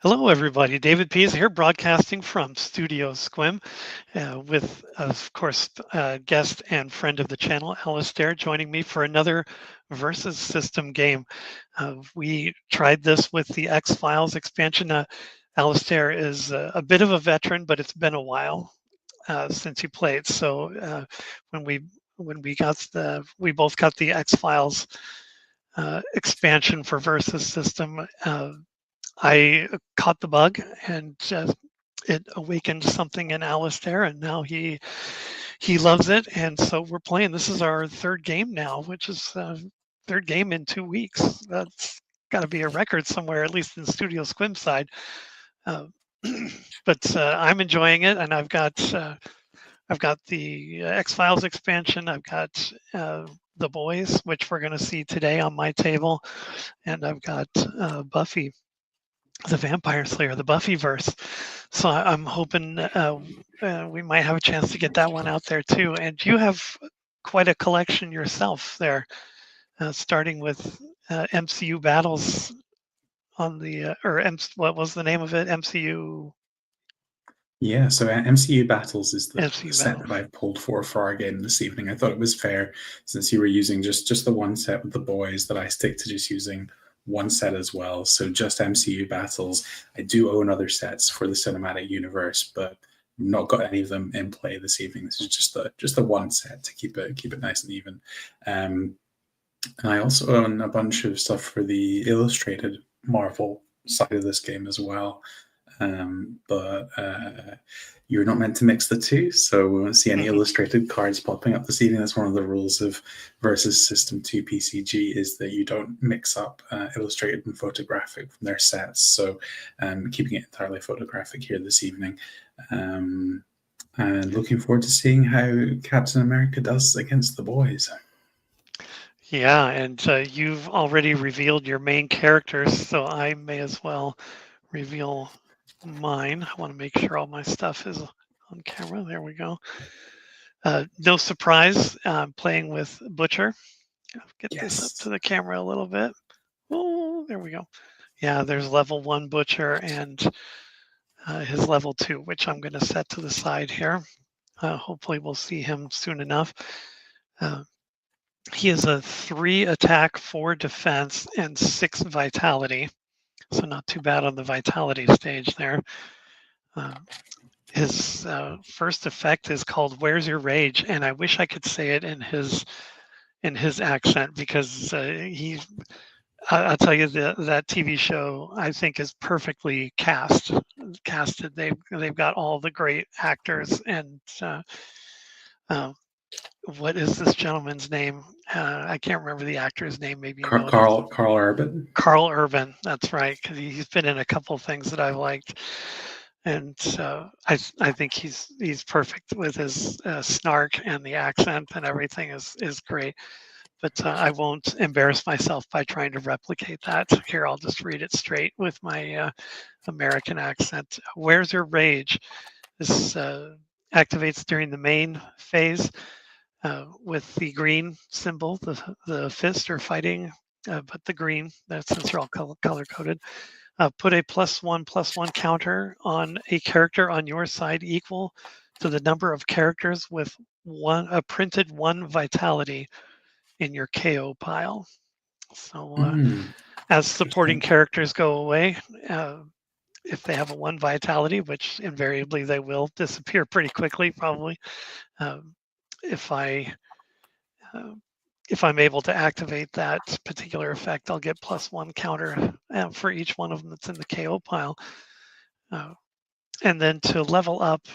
Hello, everybody. David Pease here, broadcasting from Studio Squim, with, of course, guest and friend of the channel, Alastair, joining me for another Versus System game. We tried this with the X-Files expansion. Alastair is a bit of a veteran, but it's been a while since he played. So when we we both got the X-Files expansion for Versus System. I caught the bug and it awakened something in Alistair, and now he loves it. And so we're playing. This is our third game now, which is third game in 2 weeks. That's got to be a record somewhere, at least in Studio Squim side. Uh, but I'm enjoying it, and I've got the X-Files expansion. I've got the Boys, which we're going to see today on my table, and I've got Buffy the Vampire Slayer, the Buffyverse. So I'm hoping we might have a chance to get that one out there too. And you have quite a collection yourself there, starting with MCU Battles on the what was the name of it? MCU. Yeah, so MCU Battles is the MCU set Battles. that I've pulled for our game this evening. I thought it was fair, since you were using just the one set with the boys, that I stick to just using one set as well. So just MCU Battles. I do own other sets for the cinematic universe, but not got any of them in play this evening. This is just the one set to keep it nice and even. And I also own a bunch of stuff for the illustrated Marvel side of this game as well. But you're not meant to mix the two, so we won't see any illustrated cards popping up this evening. That's one of the rules of Versus System 2 PCG, is that you don't mix up illustrated and photographic from their sets. So keeping it entirely photographic here this evening. And looking forward to seeing how Captain America does against the boys. Yeah, and you've already revealed your main characters, so I may as well reveal mine. I want to make sure all my stuff is on camera. There we go. No surprise, I'm playing with Butcher. I'll get this up to the camera a little bit. Oh, there we go. Yeah, there's level 1 Butcher and his level 2, which I'm going to set to the side here. Hopefully we'll see him soon enough. He is a 3 attack, 4 defense, and 6 vitality. So not too bad on the vitality stage there. His first effect is called "Where's Your Rage," and I wish I could say it in his accent, because I'll tell you, that TV show, I think, is perfectly casted. They've got all the great actors, and what is this gentleman's name? I can't remember the actor's name. Maybe you know it. Karl Urban. Karl Urban. That's right, because he's been in a couple of things that I've liked. And I think he's perfect with his snark, and the accent and everything is great. But I won't embarrass myself by trying to replicate that. Here, I'll just read it straight with my American accent. Where's your rage? This activates during the main phase with the green symbol, the fist or fighting, but the green, since they're all color coded. Put a +1/+1 counter on a character on your side equal to the number of characters with a printed 1 vitality in your KO pile. So as supporting characters go away, if they have a 1 vitality, which invariably they will disappear pretty quickly, probably, if I'm able to activate that particular effect, I'll get +1 counter for each one of them that's in the KO pile. And then to level up,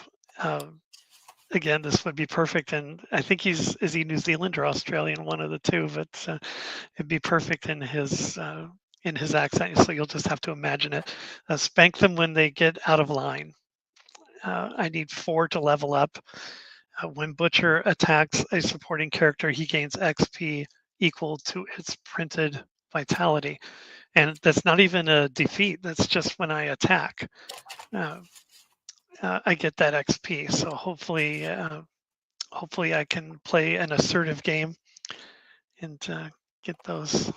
again, this would be perfect. And I think is he New Zealand or Australian, one of the two, but it'd be perfect in his accent. So you'll just have to imagine it. Spank them when they get out of line. I need 4 to level up. When Butcher attacks a supporting character, he gains XP equal to its printed vitality. And that's not even a defeat. That's just when I attack. I get that XP. So hopefully I can play an assertive game and get those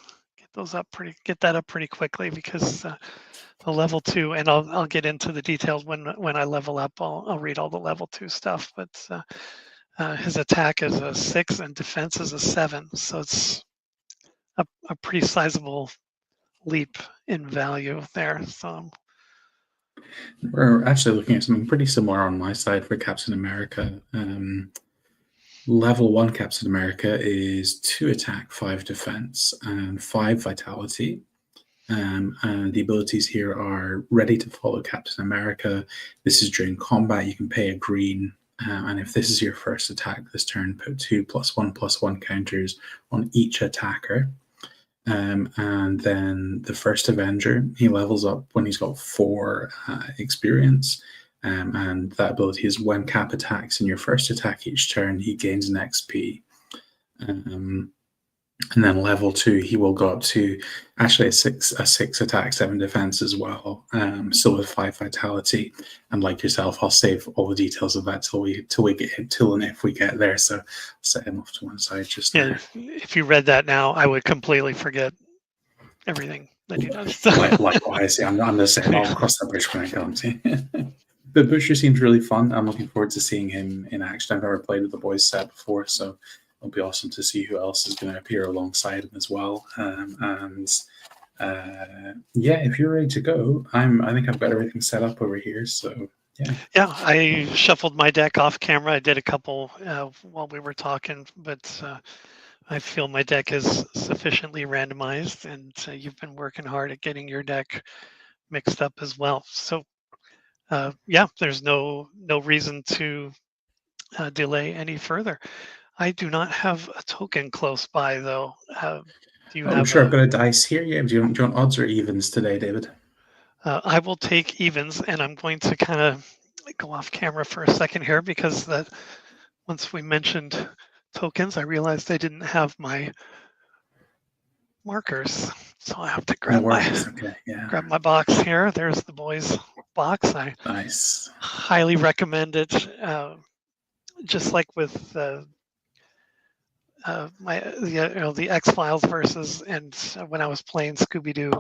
get that up pretty quickly because the level 2, and I'll get into the details when I level up. I'll read all the level 2 stuff, but his attack is a 6 and defense is a 7, so it's a pretty sizable leap in value there. So we're actually looking at something pretty similar on my side for Captain America. Level 1 Captain America is 2 attack, 5 defense, and 5 vitality. And the abilities here are ready to follow Captain America. This is during combat. You can pay a green. And if this is your first attack this turn, put 2+1/+1 counters on each attacker. And then the first Avenger, he levels up when he's got 4 experience. And that ability is when Cap attacks in your first attack each turn, he gains an XP. And then level 2, he will go up to actually a 6 attack, 7 defense as well. Still with 5 vitality. And like yourself, I'll save all the details of that till and if we get there. So I'll set him off to one side just now. If you read that now, I would completely forget everything that he does. Likewise, yeah, I'm the same. I'll cross that bridge when I come to. But Butcher seems really fun. I'm looking forward to seeing him in action. I've never played with the boys set before, so it'll be awesome to see who else is going to appear alongside him as well. Yeah, if you're ready to go, I think I've got everything set up over here. So yeah, I shuffled my deck off camera. I did a couple while we were talking, but I feel my deck is sufficiently randomized, and you've been working hard at getting your deck mixed up as well. So yeah, there's no reason to delay any further. I do not have a token close by, though. Do you have? Sure. I've got a dice here. Yeah. Do you want odds or evens today, David? I will take evens, and I'm going to kind of go off camera for a second here because once we mentioned tokens, I realized I didn't have my markers, so I have to grab grab my box here. There's the boys' box. Nice. Highly recommend it. Just like with the X-Files versus, and when I was playing Scooby-Doo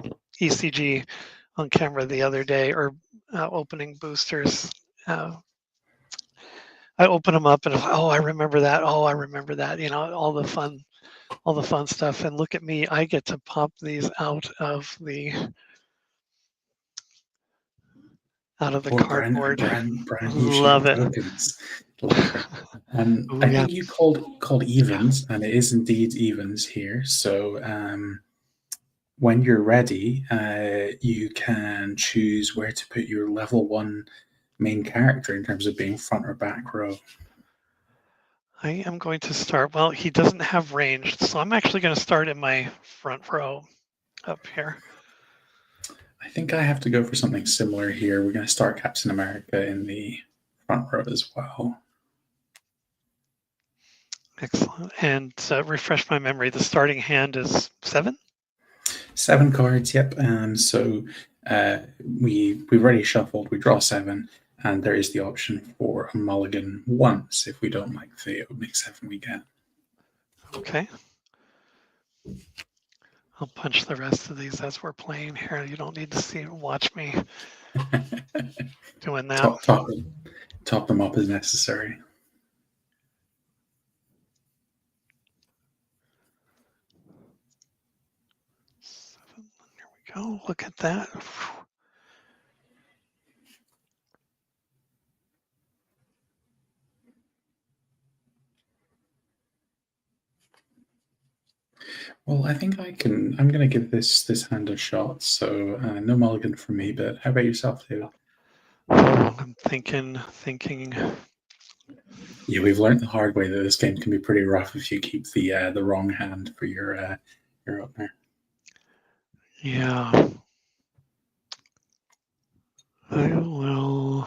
ECG on camera the other day, or opening boosters, I open them up and I remember that. Oh, I remember that. All the fun stuff. And look at me, I get to pop these out of the cardboard. Brand Love it. Tokens. I think you called evens, and it is indeed evens here. So when you're ready, you can choose where to put your level 1 main character in terms of being front or back row. I am going to start. Well, he doesn't have range, so I'm actually going to start in my front row up here. I think I have to go for something similar here. We're going to start Captain America in the front row as well. Excellent. And refresh my memory, the starting hand is 7? 7 cards, yep. So we've already shuffled, we draw 7, and there is the option for a mulligan once if we don't like the opening 7 we get. Okay. I'll punch the rest of these as we're playing here. You don't need to watch me doing that. Top them up as necessary. There we go. Look at that. Well, I think I'm going to give this hand a shot. So no mulligan for me, but how about yourself, David? I'm thinking. Yeah, we've learned the hard way that this game can be pretty rough if you keep the wrong hand for your opener. Yeah. I will.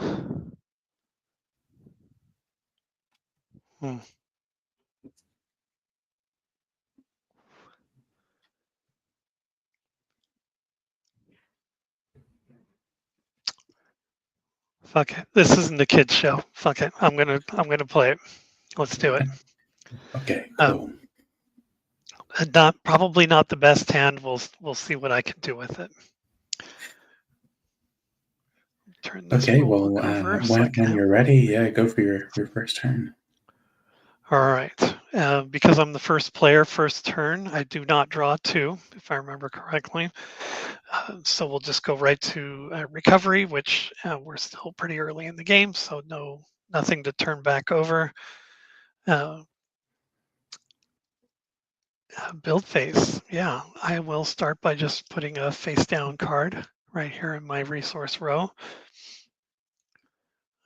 Fuck it. This isn't a kid's show. Fuck it. I'm gonna play it. Let's do it. Okay, cool. Probably not the best hand. We'll see what I can do with it. Turn this Okay, rule well, book over so I can when have. you're ready, yeah, go for your first turn. All right. Because I'm the first player, first turn, I do not draw 2, if I remember correctly. So we'll just go right to recovery, which we're still pretty early in the game, so nothing to turn back over. Build phase. Yeah, I will start by just putting a face down card right here in my resource row.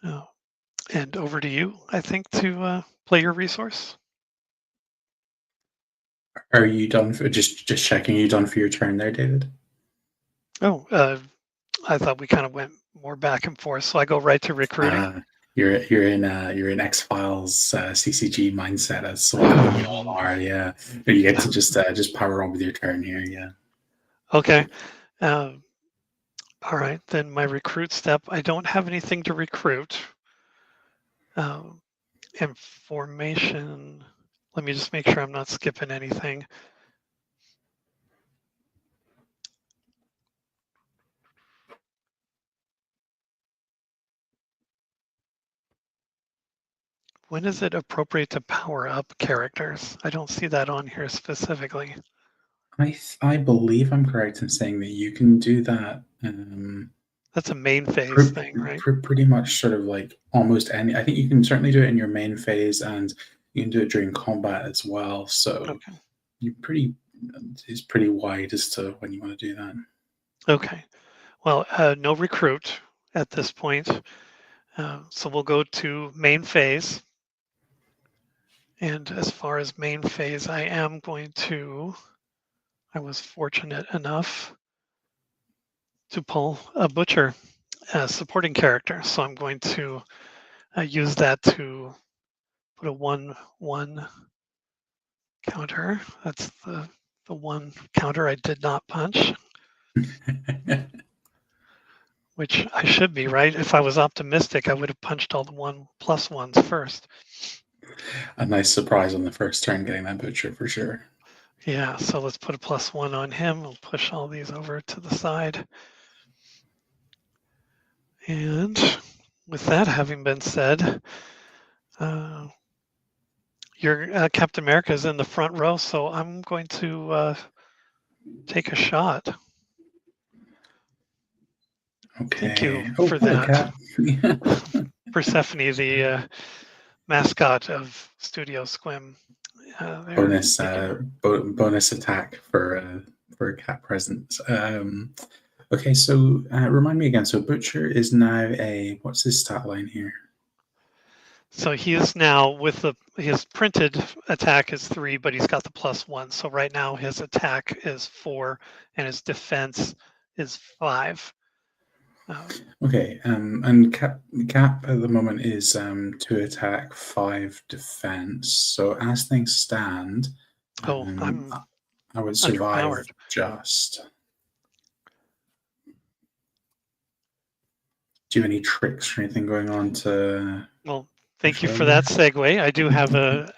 Uh, and over to you, I think, to play your resource. Are you done for just checking? Are you done for your turn there, David? Oh, I thought we kind of went more back and forth, so I go right to recruiting. You're in X Files CCG mindset, as what we all are. Yeah, you get to just power on with your turn here. Yeah. Okay. Uh, all right, then my recruit step. I don't have anything to recruit. And formation. Let me just make sure I'm not skipping anything. When is it appropriate to power up characters? I don't see that on here specifically. I believe I'm correct in saying that you can do that. That's a main phase thing, right? Pretty much sort of like almost any. I think you can certainly do it in your main phase, and you can do it during combat as well. So Okay. it's pretty wide as to when you want to do that. Okay. Well, no recruit at this point. So we'll go to main phase. And as far as main phase, I was fortunate enough to pull a butcher as supporting character. So I'm going to use that to put a 1/1 counter. That's the one counter I did not punch, which I should be, right? If I was optimistic, I would have punched all the 1+1s first. A nice surprise on the first turn getting that butcher for sure. Yeah, so let's put a +1 on him. We'll push all these over to the side. And with that having been said, your Captain America is in the front row, so I'm going to take a shot. Okay. Thank you Oh, for hello, that. Cat. Persephone, the mascot of Studio Squim. Bonus attack for a cat present. Okay, so remind me again. So Butcher is now what's his stat line here? So he is now his printed attack is 3, but he's got the +1. So right now his attack is 4 and his defense is 5. Okay, and Cap at the moment is 2 attack, 5 defense. So as things stand, I'm I would survive underpowered. just. Do you have any tricks or anything going on to? Well, thank you for that segue. I do have a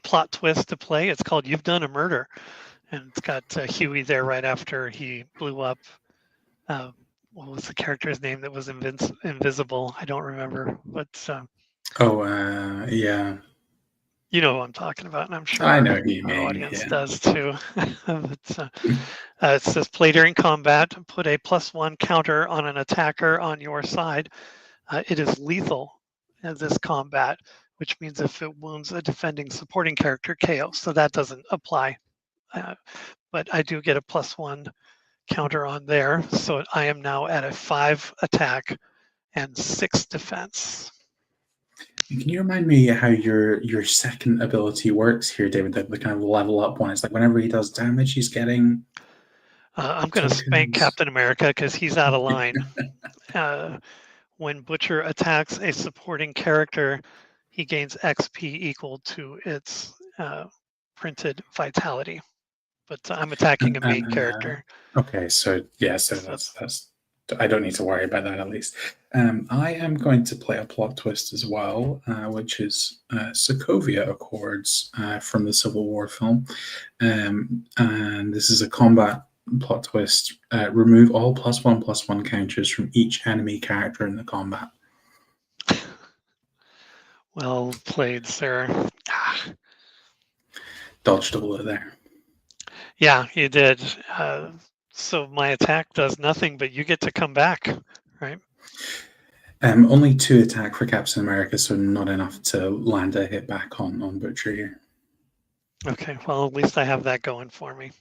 plot twist to play. It's called "You've Done a Murder," and it's got Huey there right after he blew up. What was the character's name that was invisible? I don't remember, but Yeah. You know who I'm talking about, and I'm sure I know who you our mean. audience Yeah. does too. But, it says play during combat, put a +1 counter on an attacker on your side. It is lethal in this combat, which means if it wounds a defending supporting character, KO. So that doesn't apply. But I do get a +1 counter on there. So I am now at a 5 attack and 6 defense. Can you remind me how your second ability works here, David? The kind of level up one. It's like whenever he does damage, he's getting. I'm going to spank Captain America because he's out of line. When Butcher attacks a supporting character, he gains XP equal to its printed vitality. But I'm attacking a main character. Okay, so yeah, so that's I don't need to worry about that, at least. I am going to play a plot twist as well, which is Sokovia Accords from the Civil War film. And this is a combat plot twist. Remove all +1/+1 counters from each enemy character in the combat. Well played, sir. Dodged a bullet there. Yeah, you did. So my attack does nothing, but you get to come back, right? Only 2 attack for Captain America, so not enough to land a hit back on Butcher here. Okay, well, at least I have that going for me.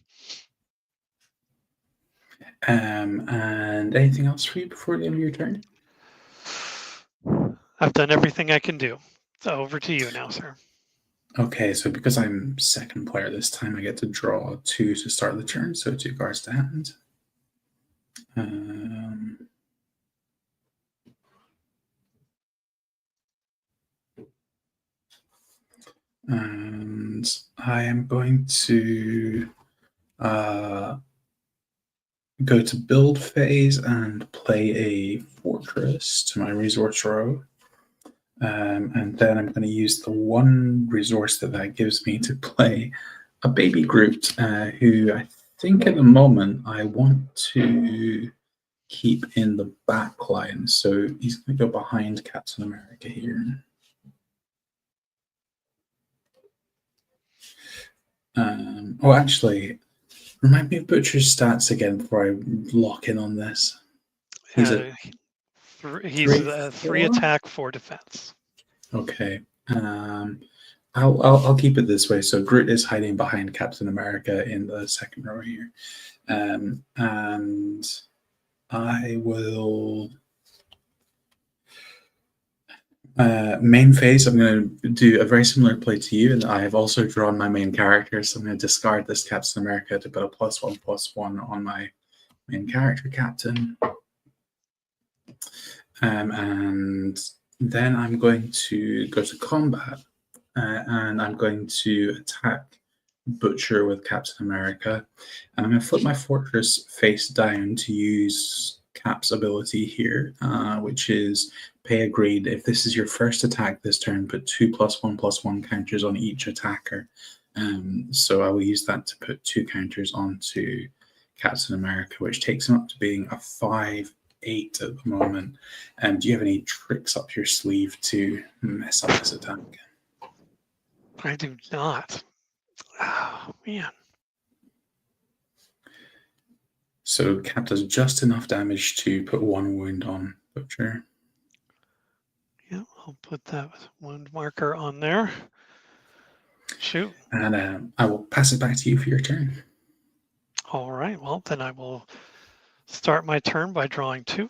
And anything else for you before the end of your turn? I've done everything I can do. So over to you now, sir. Okay, so because I'm second player this time, I get to draw 2 to start the turn, so 2 cards to hand. And I am going to go to build phase and play a fortress to my resource row. And then I'm going to use the 1 resource that gives me to play a baby Groot, who I think at the moment I want to keep in the back line. So he's going to go behind Captain America here. Actually, remind me of Butcher's stats again before I lock in on this. He's a 3 attack, 4 defense. Okay. I'll keep it this way. So Groot is hiding behind Captain America in the second row here, and I will main phase. I'm going to do a very similar play to you, and I have also drawn my main character. So I'm going to discard this Captain America to put a +1/+1 on my main character, Captain, and then I'm going to go to combat. And I'm going to attack Butcher with Captain America. And I'm going to flip my fortress face down to use Cap's ability here, which is pay a grade. If this is your first attack this turn, put 2 +1/+1 counters on each attacker. So I will use that to put 2 counters onto Captain America, which takes him up to being a 5/8 at the moment. Do you have any tricks up your sleeve to mess up this attack? I do not. Oh, man. So Cap does just enough damage to put 1 wound on Butcher. Yeah, I'll put that wound marker on there. Shoot. And I will pass it back to you for your turn. All right, well, then I will start my turn by drawing 2.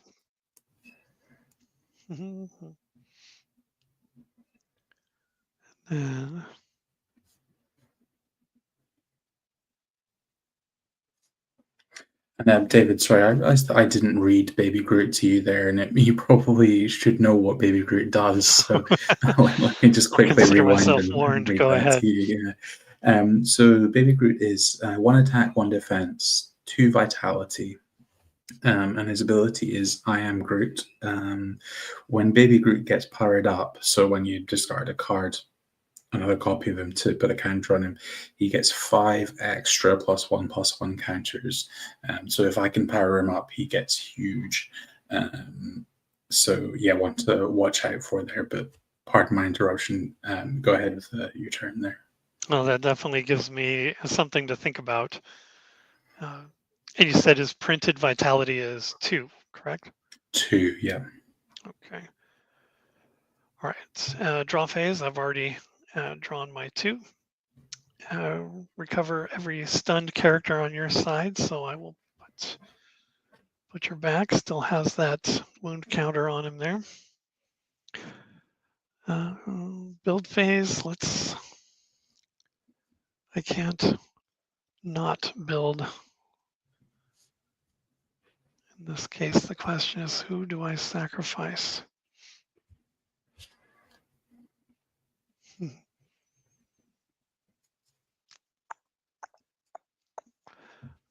And David, sorry, I realized that I didn't read Baby Groot to you there, and you probably should know what Baby Groot does. So let me just quickly rewind and read Go that ahead. to you. So Baby Groot is 1 attack, 1 defense, 2 vitality. And his ability is I am Groot. When Baby Groot gets powered up, so when you discard a card, another copy of him to put a counter on him, he gets 5 extra +1/+1 counters. So if I can power him up, he gets huge. So yeah, one to watch out for there. But pardon my interruption. Go ahead with your turn there. Well, that definitely gives me something to think about. And you said his printed vitality is 2, correct? 2, yeah. Okay. All right. Draw phase. I've already drawn my 2. Recover every stunned character on your side. So I will put your back. Still has that wound counter on him there. Build phase. I can't not build. In this case, the question is, who do I sacrifice?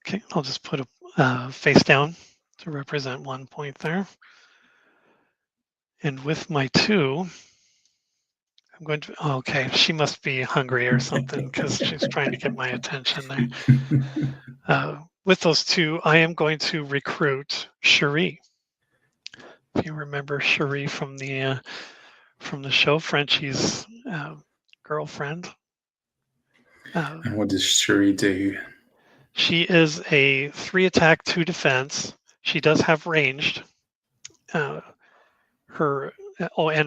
Okay, I'll just put a face down to represent 1 point there. And with my 2, I'm going to, okay, she must be hungry or something because she's trying to get my attention there. With those 2, I am going to recruit Cherie. If you remember Cherie from the show, Frenchie's girlfriend. And what does Shuri do? She is a 3 attack, 2 defense. She does have ranged. And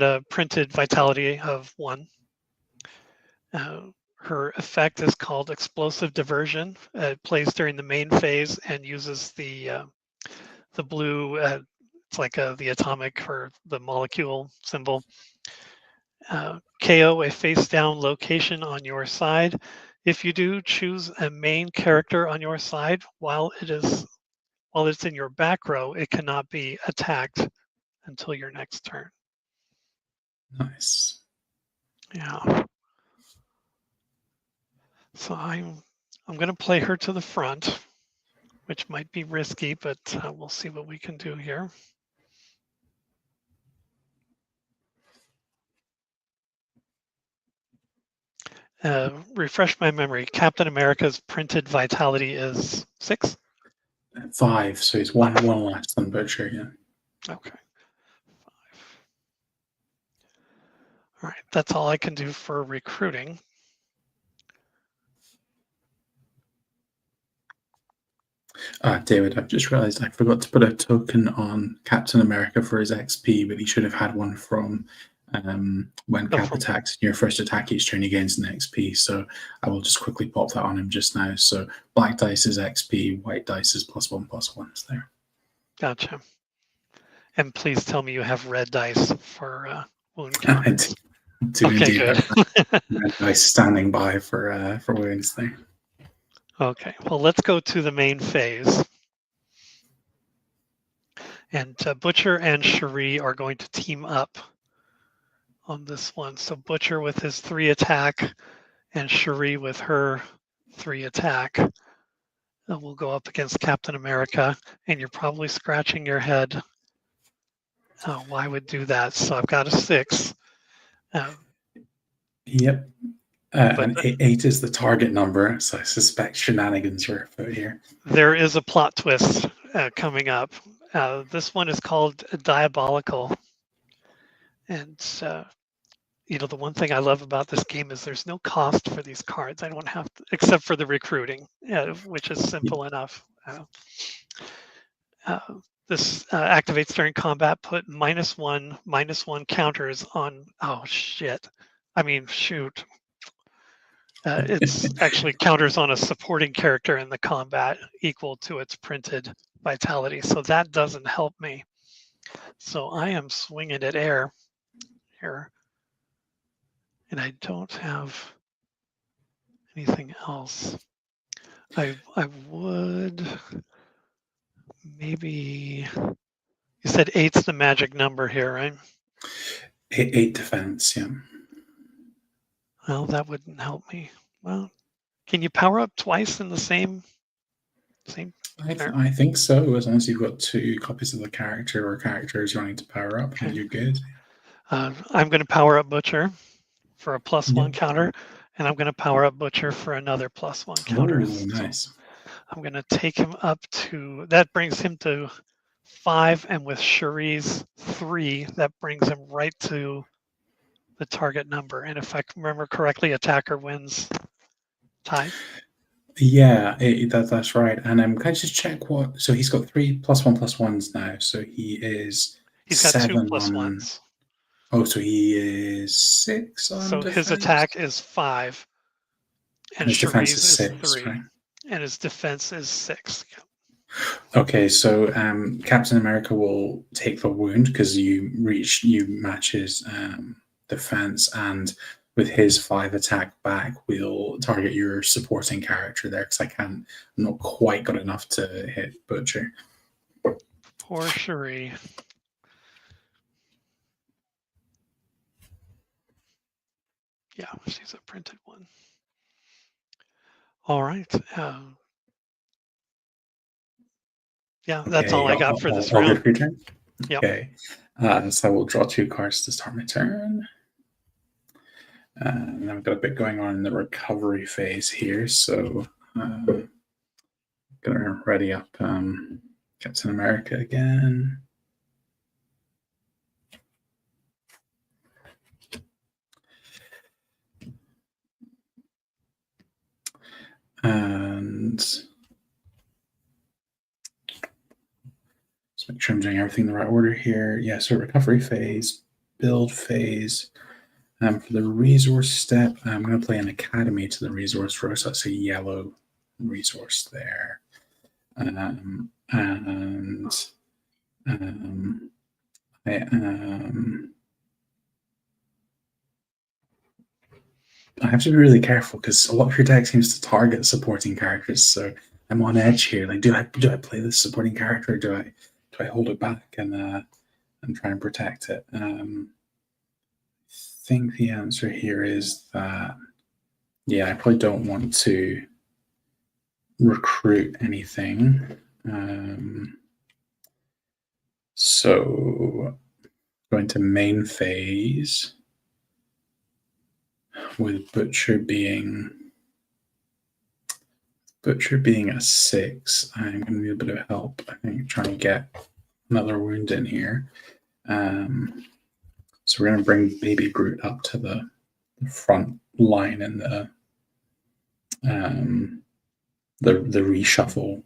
a printed vitality of 1. Her effect is called Explosive Diversion. It plays during the main phase and uses the blue. It's like the atomic or the molecule symbol. KO a face-down location on your side. If you do, choose a main character on your side. While it's in your back row, it cannot be attacked until your next turn. Nice. Yeah. So I'm going to play her to the front, which might be risky, but we'll see what we can do here. Refresh my memory. Captain America's printed vitality is 6? 5, so it's one less than Butcher, yeah. Okay. 5. All right, that's all I can do for recruiting. David, I've just realized I forgot to put a token on Captain America for his XP, but he should have had one from when Cap attacks. Your first attack each turn, he gains an XP. So I will just quickly pop that on him just now. So black dice is XP, white dice is +1/+1 there. Gotcha. And please tell me you have red dice for wound counters. Do okay, indeed good. have red dice standing by for wounds there. Okay, well, let's go to the main phase. And Butcher and Cherie are going to team up on this one. So Butcher with his 3 attack and Cherie with her 3 attack. We'll go up against Captain America, and you're probably scratching your head. Why would do that? So I've got a 6. Yep. And 8 is the target number, so I suspect shenanigans are afoot here. There is a plot twist coming up. This one is called Diabolical. And, the one thing I love about this game is there's no cost for these cards. I don't have to, except for the recruiting, which is simple enough. This activates during combat, put -1/-1 counters on, oh shit. I mean, shoot. It's actually counters on a supporting character in the combat equal to its printed vitality. So that doesn't help me. So I am swinging at air here. And I don't have anything else. I would maybe, you said 8's the magic number here, right? 8 defense, yeah. Well, that wouldn't help me. Well, can you power up twice in the same? I think so, as long as you've got 2 copies of the character or characters running to power up, okay. You're good. I'm going to power up Butcher for a +1 counter, and I'm going to power up Butcher for another +1 counter. Oh, nice. So I'm going to take him up to, that brings him to 5, and with Cherie's 3, that brings him right to the target number. And if I remember correctly, attacker wins tie. Yeah, that's right. And can I just check what? So he's got 3 +1/+1s now. So he's got 7 2 +1s. Oh, so he is 6 on So defense? his attack is 5, and his defense is 6, 3, right? And his defense is 6. Okay, so Captain America will take the wound because you match his defense, and with his 5 attack back, we'll target your supporting character there because I'm not quite got enough to hit Butcher. Poor Cherie. Yeah, she's a printed one. All right. Yeah, that's all I got for this all good round. for your turn? Yep. Okay. So I will draw 2 cards to start my turn. And I've got a bit going on in the recovery phase here, so gonna ready up Captain America again. And just make sure I'm doing everything in the right order here. Yeah, so recovery phase, build phase. For the resource step, I'm going to play an academy to the resource row, so that's a yellow resource there. And I have to be really careful because a lot of your deck seems to target supporting characters, so I'm on edge here. Like, do I play this supporting character, or do I hold it back and try and protect it? I think the answer here is that, yeah, I probably don't want to recruit anything. So going to main phase with Butcher being a 6. I'm going to need a bit of help. I think trying to get another wound in here. So we're going to bring Baby Groot up to the front line in the reshuffle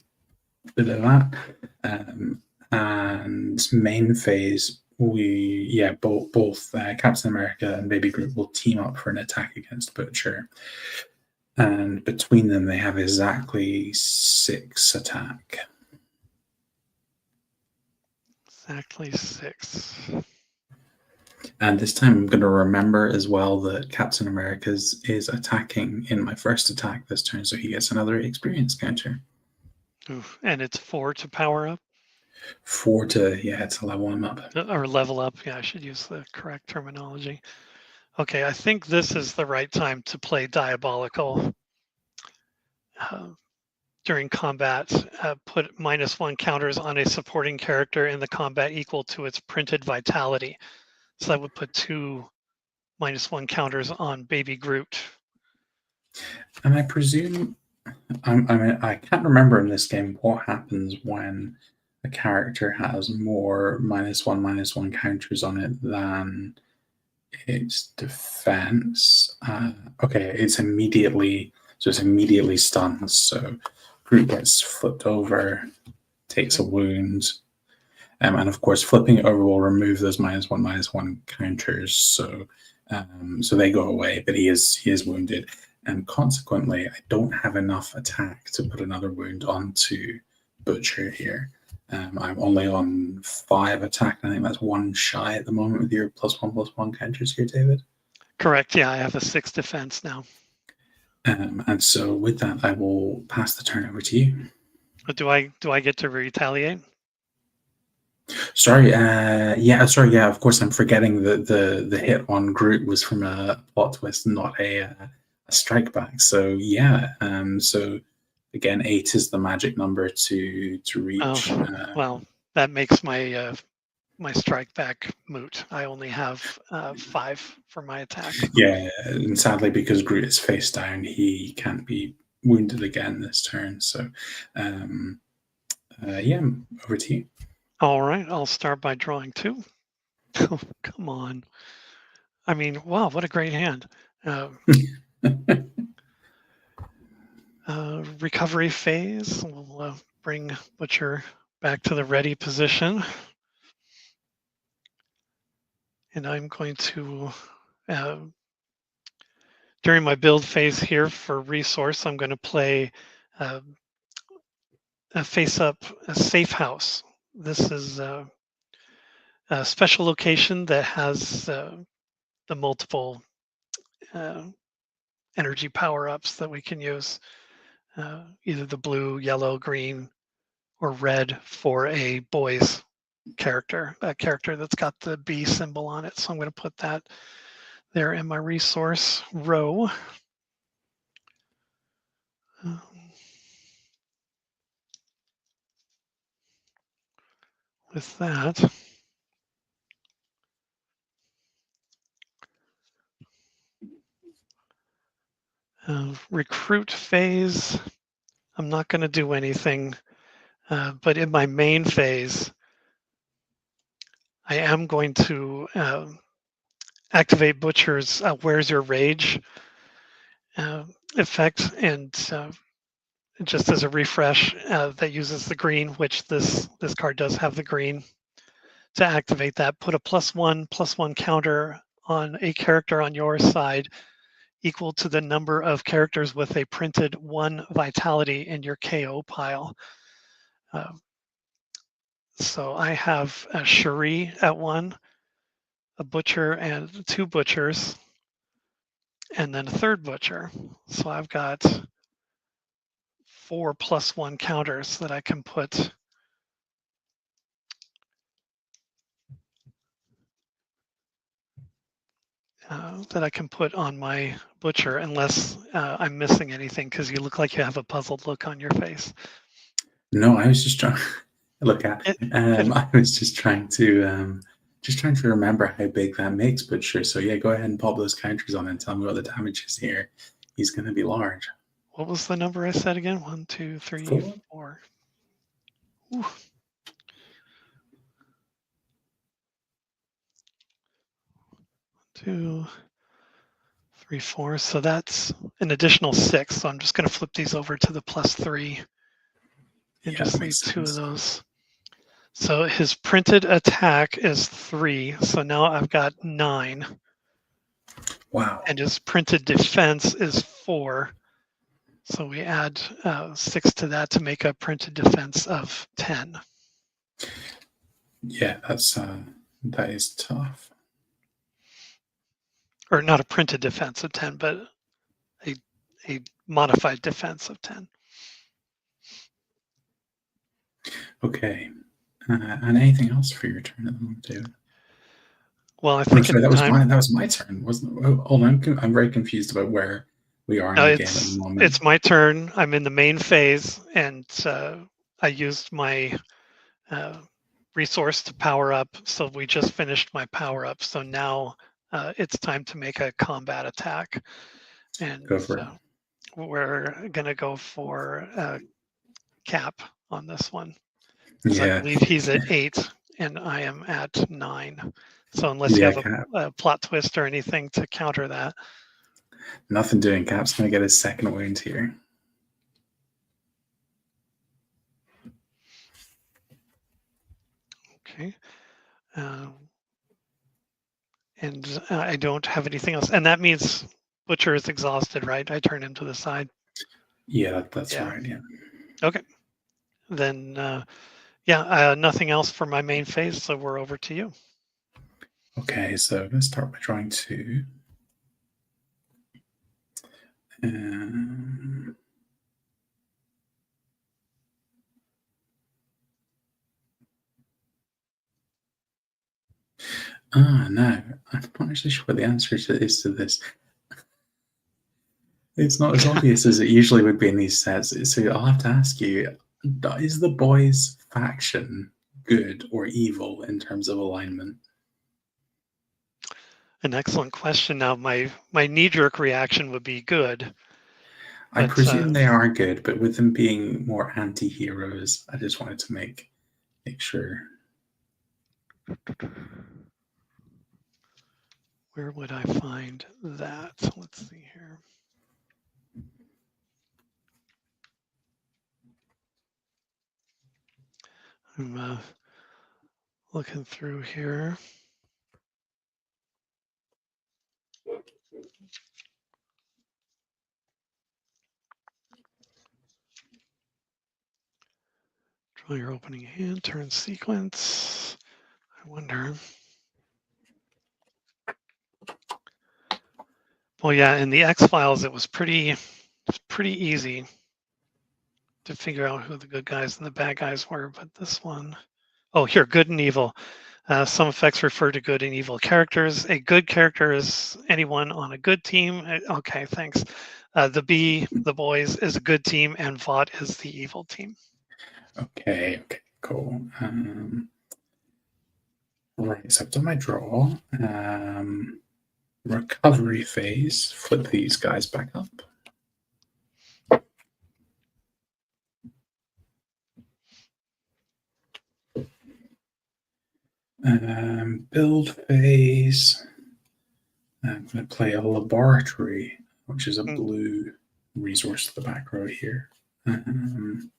bit of that. And main phase, both Captain America and Baby Groot will team up for an attack against Butcher. And between them, they have exactly 6 attack. Exactly 6. And this time I'm going to remember as well that Captain America is attacking in my first attack this turn, so he gets another experience counter. Oof. And it's 4 to power up? 4 to, to level him up. Or level up, yeah, I should use the correct terminology. Okay, I think this is the right time to play Diabolical. During combat, put -1 counters on a supporting character in the combat equal to its printed vitality. So that would put 2 -1 counters on Baby Groot. And I presume, I can't remember in this game what happens when a character has more -1 counters on it than its defense. Okay, it's immediately stunned. So Groot gets flipped over, takes a wound, and of course, flipping it over will remove those -1 counters. So they go away, but he is wounded, and consequently, I don't have enough attack to put another wound onto Butcher here. I'm only on 5 attack, and I think that's 1 shy at the moment with your +1/+1 counters here, David. Correct. Yeah, I have a 6 defense now. And so with that, I will pass the turn over to you. Do I get to retaliate? Sorry, of course, I'm forgetting that the hit on Groot was from a plot twist, not a strike back. So so again, 8 is the magic number to reach. Well, that makes my my strike back moot. I only have 5 for my attack. Yeah, and sadly, because Groot is face down, he can't be wounded again this turn. So, over to you. All right, I'll start by drawing 2. Oh, come on. I mean, wow, what a great hand. Recovery phase. We'll bring Butcher back to the ready position. And I'm going to, during my build phase here for resource, I'm going to play a face up a safe house. This is a special location that has the multiple energy power-ups that we can use, either the blue, yellow, green, or red for a boys character, a character that's got the B symbol on it. So I'm going to put that there in my resource row. with that. Recruit phase, I'm not going to do anything, but in my main phase, I am going to activate Butcher's Where's Your Rage effect, and just as a refresh, that uses the green, which this card does have the green. To activate that, put a +1/+1 counter on a character on your side equal to the number of characters with a printed 1 vitality in your KO pile. So I have a Cherie at 1, a Butcher and 2 Butchers, and then a 3rd Butcher. So I've got 4 +1 counters that I can put on my Butcher, unless I'm missing anything, because you look like you have a puzzled look on your face. No, I was just trying. Look at. I was just trying to remember how big that makes Butcher. So yeah, go ahead and pop those counters on and tell me what the damage is here. He's going to be large. What was the number I said again? 1, 2, 3, 4. Ooh. 2, 3, 4. So that's an additional 6. So I'm just going to flip these over to the +3 and just leave 2 of those. So his printed attack is 3. So now I've got 9. Wow. And his printed defense is 4. So we add 6 to that to make a printed defense of 10. Yeah, that is tough. Or not a printed defense of 10, but a modified defense of 10. Okay. And anything else for your turn at the moment, David? Well, I think that was my turn, wasn't it? Oh, I'm very confused about where we are in the game at the moment. It's my turn. I'm in the main phase, and I used my resource to power up. So we just finished my power up. So now it's time to make a combat attack, and go for it. We're gonna go for a cap on this one. Yeah. I believe he's at 8 and I am at 9. So unless you have a plot twist or anything to counter that. Nothing doing. Cap's going to get his second wound here. Okay. And I don't have anything else. And that means Butcher is exhausted, right? I turn him to the side. Yeah, that's right. Yeah. Okay. Then, nothing else for my main phase. So we're over to you. Okay, so let's start by drawing 2. No, I'm not actually sure what the answer is to this. It's not as obvious as it usually would be in these sets. So I'll have to ask you, is the boys faction good or evil in terms of alignment? An excellent question. Now, my knee-jerk reaction would be good. I presume they are good, but with them being more anti-heroes, I just wanted to make sure. Where would I find that? Let's see here. I'm looking through here. Draw your opening hand, turn sequence. I wonder. Well, yeah, in the X-Files, it was pretty easy to figure out who the good guys and the bad guys were, but this one, oh, here, good and evil. Some effects refer to good and evil characters. A good character is anyone on a good team. Okay, thanks. The boys is a good team, and Vought is the evil team. Okay, cool. All right, so I've done my draw. Recovery phase. Flip these guys back up. Build phase. I'm going to play a laboratory, which is a blue resource to the back row here. And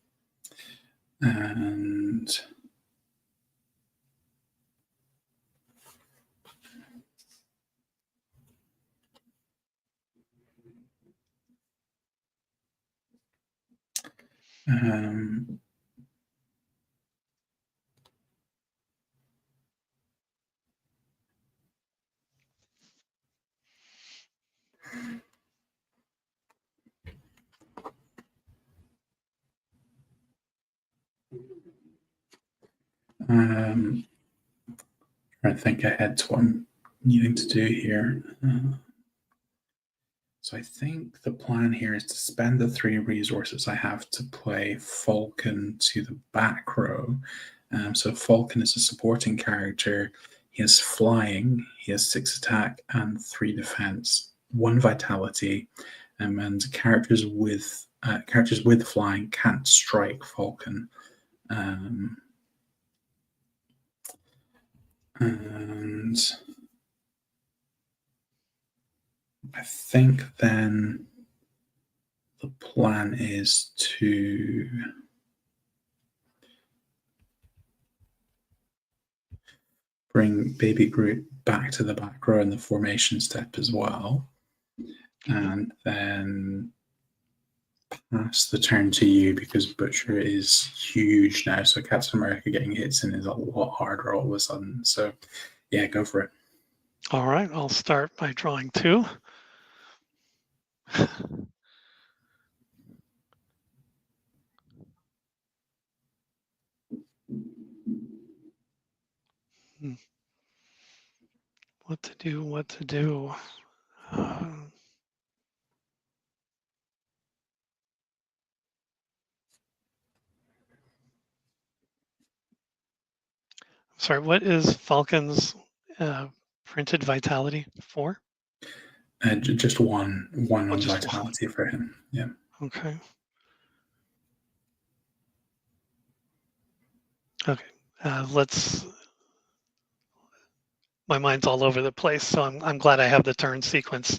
I think ahead to what I'm needing to do here. So I think the plan here is to spend the 3 resources I have to play Falcon to the back row. So Falcon is a supporting character. He has flying, he has 6 attack and 3 defense, 1 vitality, and characters with flying can't strike Falcon. And I think then the plan is to bring Baby Groot back to the back row in the formation step as well. And then pass the turn to you because Butcher is huge now. So Captain America getting hits in is a lot harder all of a sudden. So yeah, go for it. All right, I'll start by drawing 2. What to do. Sorry, what is Falcon's printed vitality for? Just one on just vitality for him. Yeah. Okay. Okay. My mind's all over the place, so I'm glad I have the turn sequence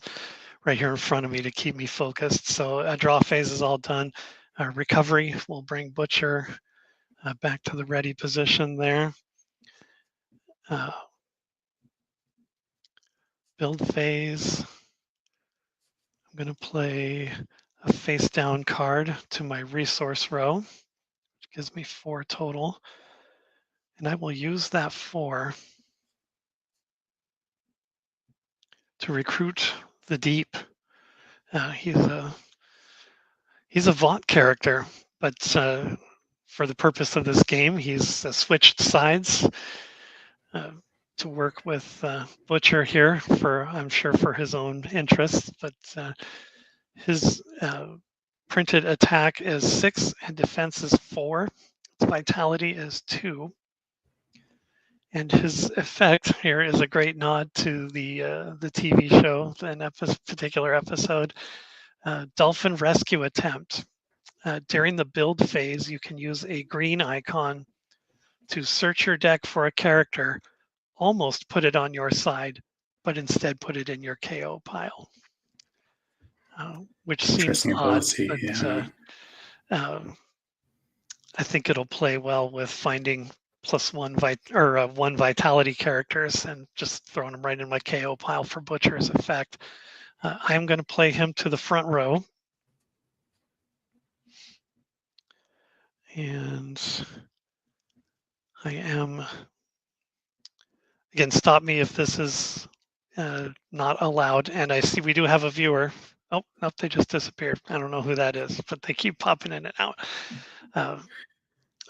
right here in front of me to keep me focused. So a draw phase is all done. Recovery will bring Butcher back to the ready position there. Build phase. I'm going to play a face down card to my resource row, which gives me 4 total. And I will use that 4 to recruit the deep. He's a Vought character, but for the purpose of this game, he's switched sides to work with Butcher here I'm sure for his own interests, but his printed attack is 6 and defense is 4. His vitality is 2. And his effect here is a great nod to the TV show, an particular episode, Dolphin Rescue Attempt. During the build phase, you can use a green icon to search your deck for a character, almost put it on your side, but instead put it in your KO pile, which seems odd. But, yeah. I think it'll play well with finding +1 1 vitality characters and just throwing them right in my KO pile for Butcher's effect. I'm going to play him to the front row. And I am, again, stop me if this is not allowed. And I see we do have a viewer. Oh, nope, they just disappeared. I don't know who that is, but they keep popping in and out.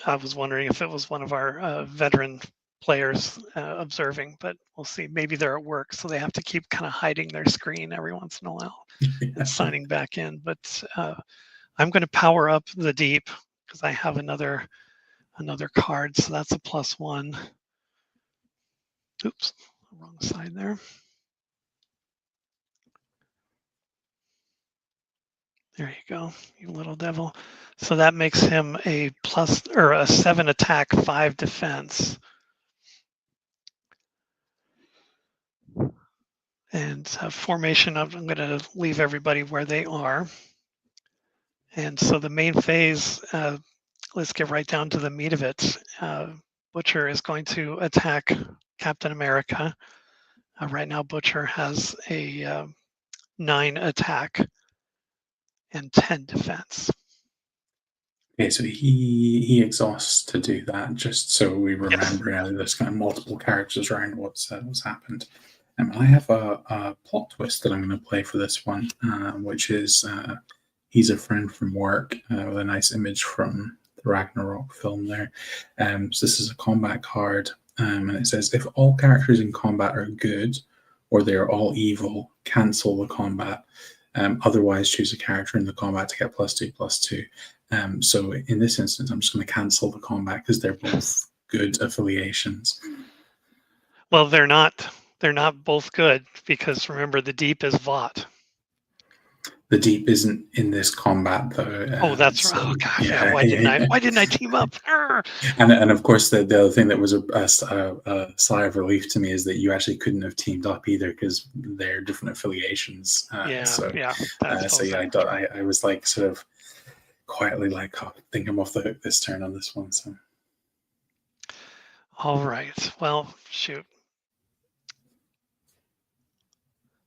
I was wondering if it was one of our veteran players observing, but we'll see. Maybe they're at work, so they have to keep kind of hiding their screen every once in a while and signing back in. But I'm going to power up the deep because I have another card, so that's a +1. Oops, wrong side there. There you go, you little devil. So that makes him a plus or a 7 attack, 5 defense. And formation of, I'm going to leave everybody where they are. And so the main phase, let's get right down to the meat of it. Butcher is going to attack Captain America. Right now, Butcher has a 9 attack and 10 defense. Okay, so he exhausts to do that, just so we remember. Yes. There's kind of multiple characters around what's happened. I have a plot twist that I'm going to play for this one, which is he's a friend from work, with a nice image from the Ragnarok film there. So this is a combat card, and it says, if all characters in combat are good or they are all evil, cancel the combat. Otherwise, choose a character in the combat to get +2/+2. So in this instance, I'm just going to cancel the combat because they're both good affiliations. Well, they're not both good, because remember, the deep is Vought. The deep isn't in this combat though. Oh, that's right. Oh gosh, yeah. Why didn't I team up? And of course, the other thing that was a sigh of relief to me is that you actually couldn't have teamed up either, because they're different affiliations. I was like sort of quietly like, oh, I think I'm off the hook this turn on this one. So. All right. Well, shoot.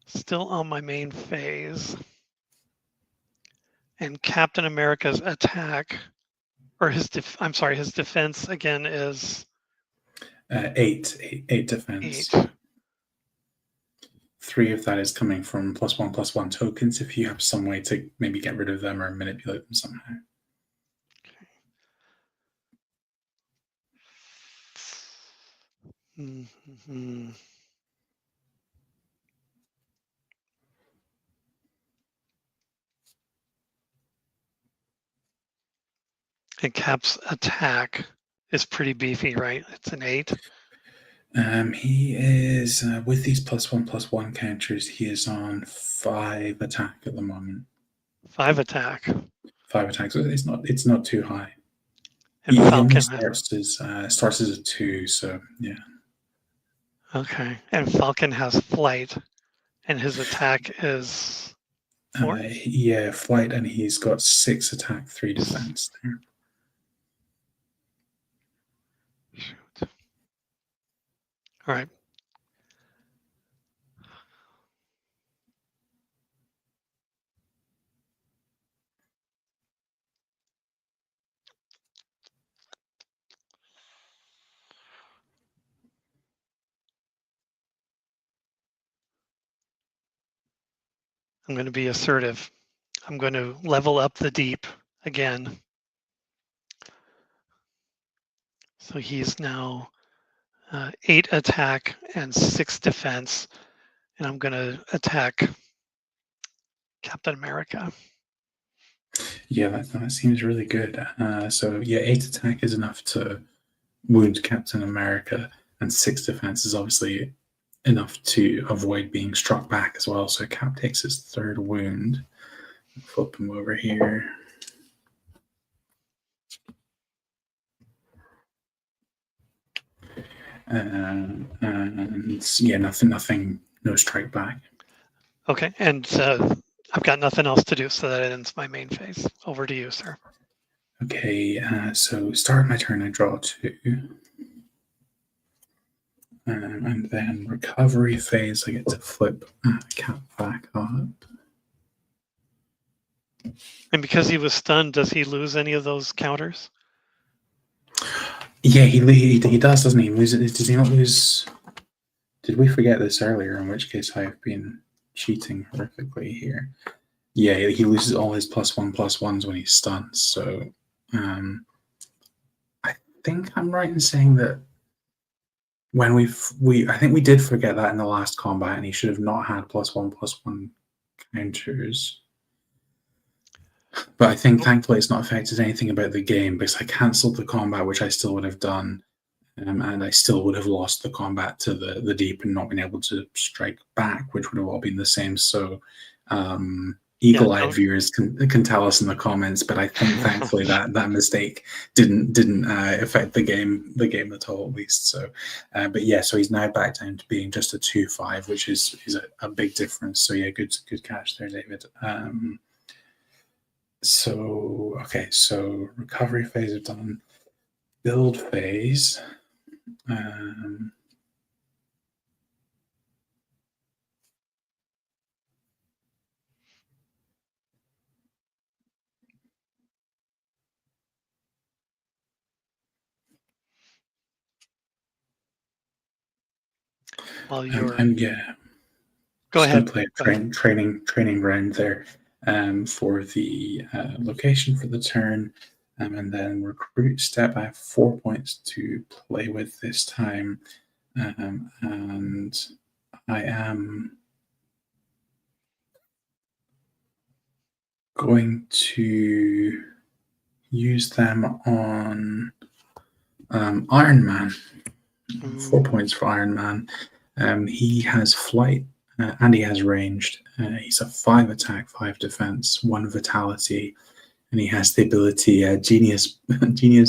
Still on my main phase. And Captain America's attack, or his defense again is 8 defense. 8. 3 of that is coming from +1/+1 tokens, if you have some way to maybe get rid of them or manipulate them somehow. Okay. Mm-hmm. And Cap's attack is pretty beefy, right? It's an 8. He is with these +1/+1 counters. He is on 5 attack at the moment. 5 attack. 5 attacks. It's not too high. And he Falcon starts as a 2. So yeah. Okay. And Falcon has flight, and his attack is 4. Yeah, flight, and he's got 6 attack, 3 defense there. Shoot. All right. I'm going to be assertive. I'm going to level up the deep again. So he's now 8 attack and 6 defense, and I'm going to attack Captain America. Yeah, that seems really good. So yeah, 8 attack is enough to wound Captain America, and 6 defense is obviously enough to avoid being struck back as well. So Cap takes his 3rd wound. Flip him over here. And yeah, nothing, no strike back. Okay, and I've got nothing else to do, so that ends my main phase. Over to you, sir. Okay, so start my turn, I draw 2. And then recovery phase, I get to flip Cap back up. And because he was stunned, does he lose any of those counters? Yeah, he does, doesn't he? Does he not lose? Did we forget this earlier? In which case, I've been cheating horrifically here. Yeah, he loses all his +1/+1s when he's stunned. So, I think I'm right in saying that when I think we did forget that in the last combat, and he should have not had +1/+1 counters. But I think thankfully it's not affected anything about the game, because I cancelled the combat, which I still would have done. and I still would have lost the combat to the deep and not been able to strike back, which would have all been the same. So eagle-eyed viewers can tell us in the comments, but I think thankfully that mistake didn't affect the game at all, at least. So, but yeah, so he's now back down to being just a 2-5, which is a big difference. So yeah, good catch there, David. So okay, so recovery phase are done. Build phase. While you're yeah, go ahead. Play a training round there for the location for the turn, and then recruit step. I have 4 points to play with this time, and I am going to use them on Iron Man. 4 points for Iron Man. He has flight and he has ranged. He's a 5 attack, 5 defense, 1 vitality, and he has the ability genius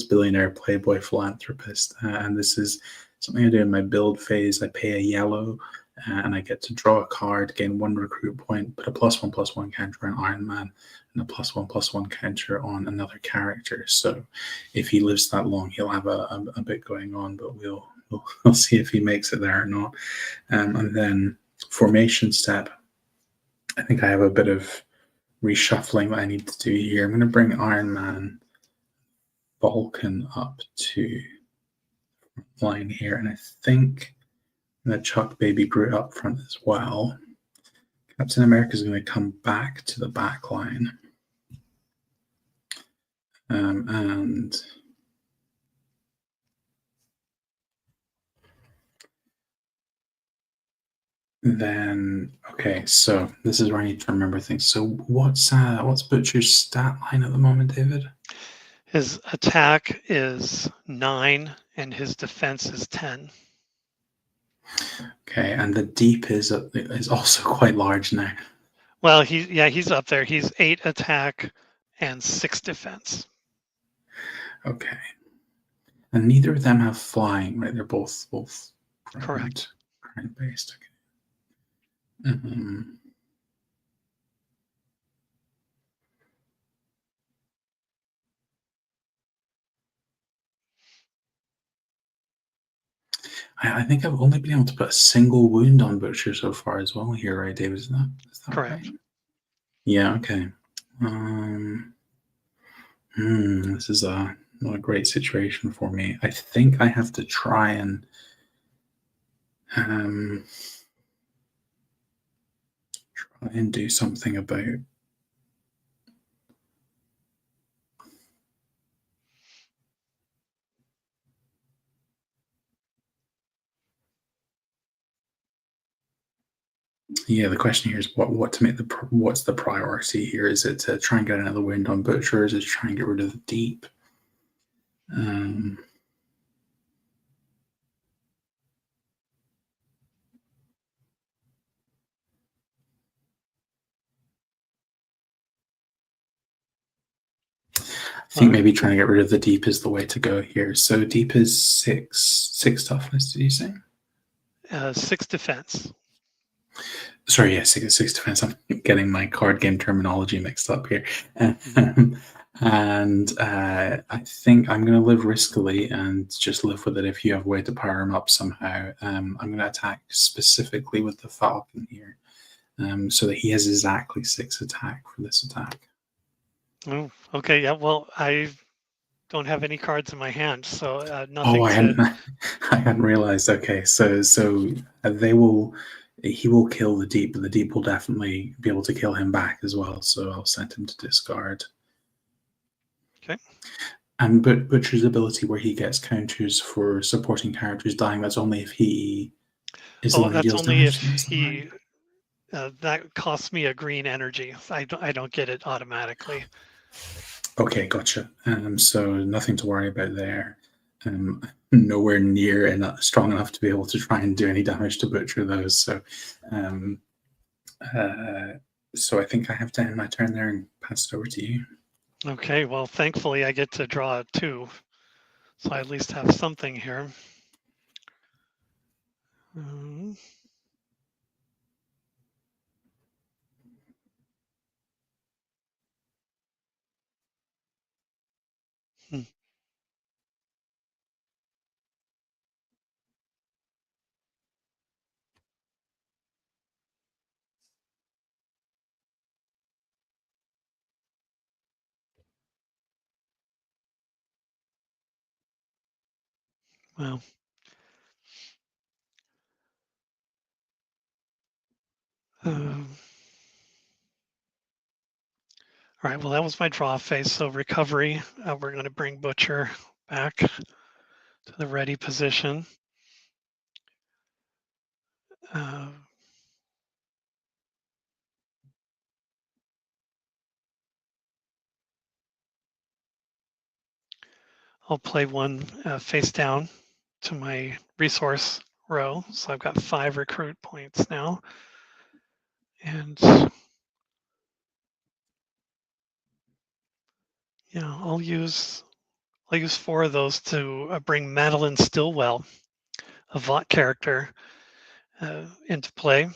billionaire playboy philanthropist. And this is something I do in my build phase. I pay a yellow and I get to draw a card, gain 1 recruit point, put a +1/+1 counter on Iron Man and a +1/+1 counter on another character. So if he lives that long, he'll have a bit going on, but we'll see if he makes it there or not. And then formation step, I think I have a bit of reshuffling that I need to do here. I'm going to bring Iron Man Vulcan up to line here, and I think I'm going to chuck Baby Groot up front as well. Captain America is going to come back to the back line. And then, okay, so this is where I need to remember things. So what's Butcher's stat line at the moment, David? His attack is 9 and his defense is 10. Okay, and the deep is also quite large now. Well, he's up there. He's 8 attack and 6 defense. Okay. And neither of them have flying, right? They're both correct based. Okay. I think I've only been able to put a single wound on Butcher so far as well here, right, David? Is that correct? Right? Yeah, okay. This is not a great situation for me. I think I have to try and do something about yeah, the question here is what to make what's the priority here? Is it to try and get another wound on Butcher, or is it to try and get rid of the deep? I think maybe trying to get rid of the deep is the way to go here. So deep is 6 toughness, did you say? 6 defense. Sorry, yeah, 6 defense. I'm getting my card game terminology mixed up here. And I think I'm going to live riskily and just live with it. If you have a way to power him up somehow, I'm going to attack specifically with the Falcon here, so that he has exactly 6 attack for this attack. Oh, okay. Yeah. Well, I don't have any cards in my hand, so nothing. Oh, I hadn't realized. Okay, so he will kill the deep, but the deep will definitely be able to kill him back as well. So I'll send him to discard. Okay. And Butcher's ability, where he gets counters for supporting characters dying, that's only if he is the one who deals damage. That's only if he. That costs me a green energy. I don't get it automatically. Okay, gotcha. So nothing to worry about there. nowhere near strong enough to be able to try and do any damage to butcher those. So I think I have to end my turn there and pass it over to you. Okay, well, thankfully I get to draw 2, so I at least have something here. Hmm. Well, all right, well, that was my draw phase. So recovery, we're going to bring Butcher back to the ready position. I'll play one face down to my resource row. So I've got 5 recruit points now. And yeah, I'll use 4 of those to bring Madeline Stillwell, a Vought character, into play.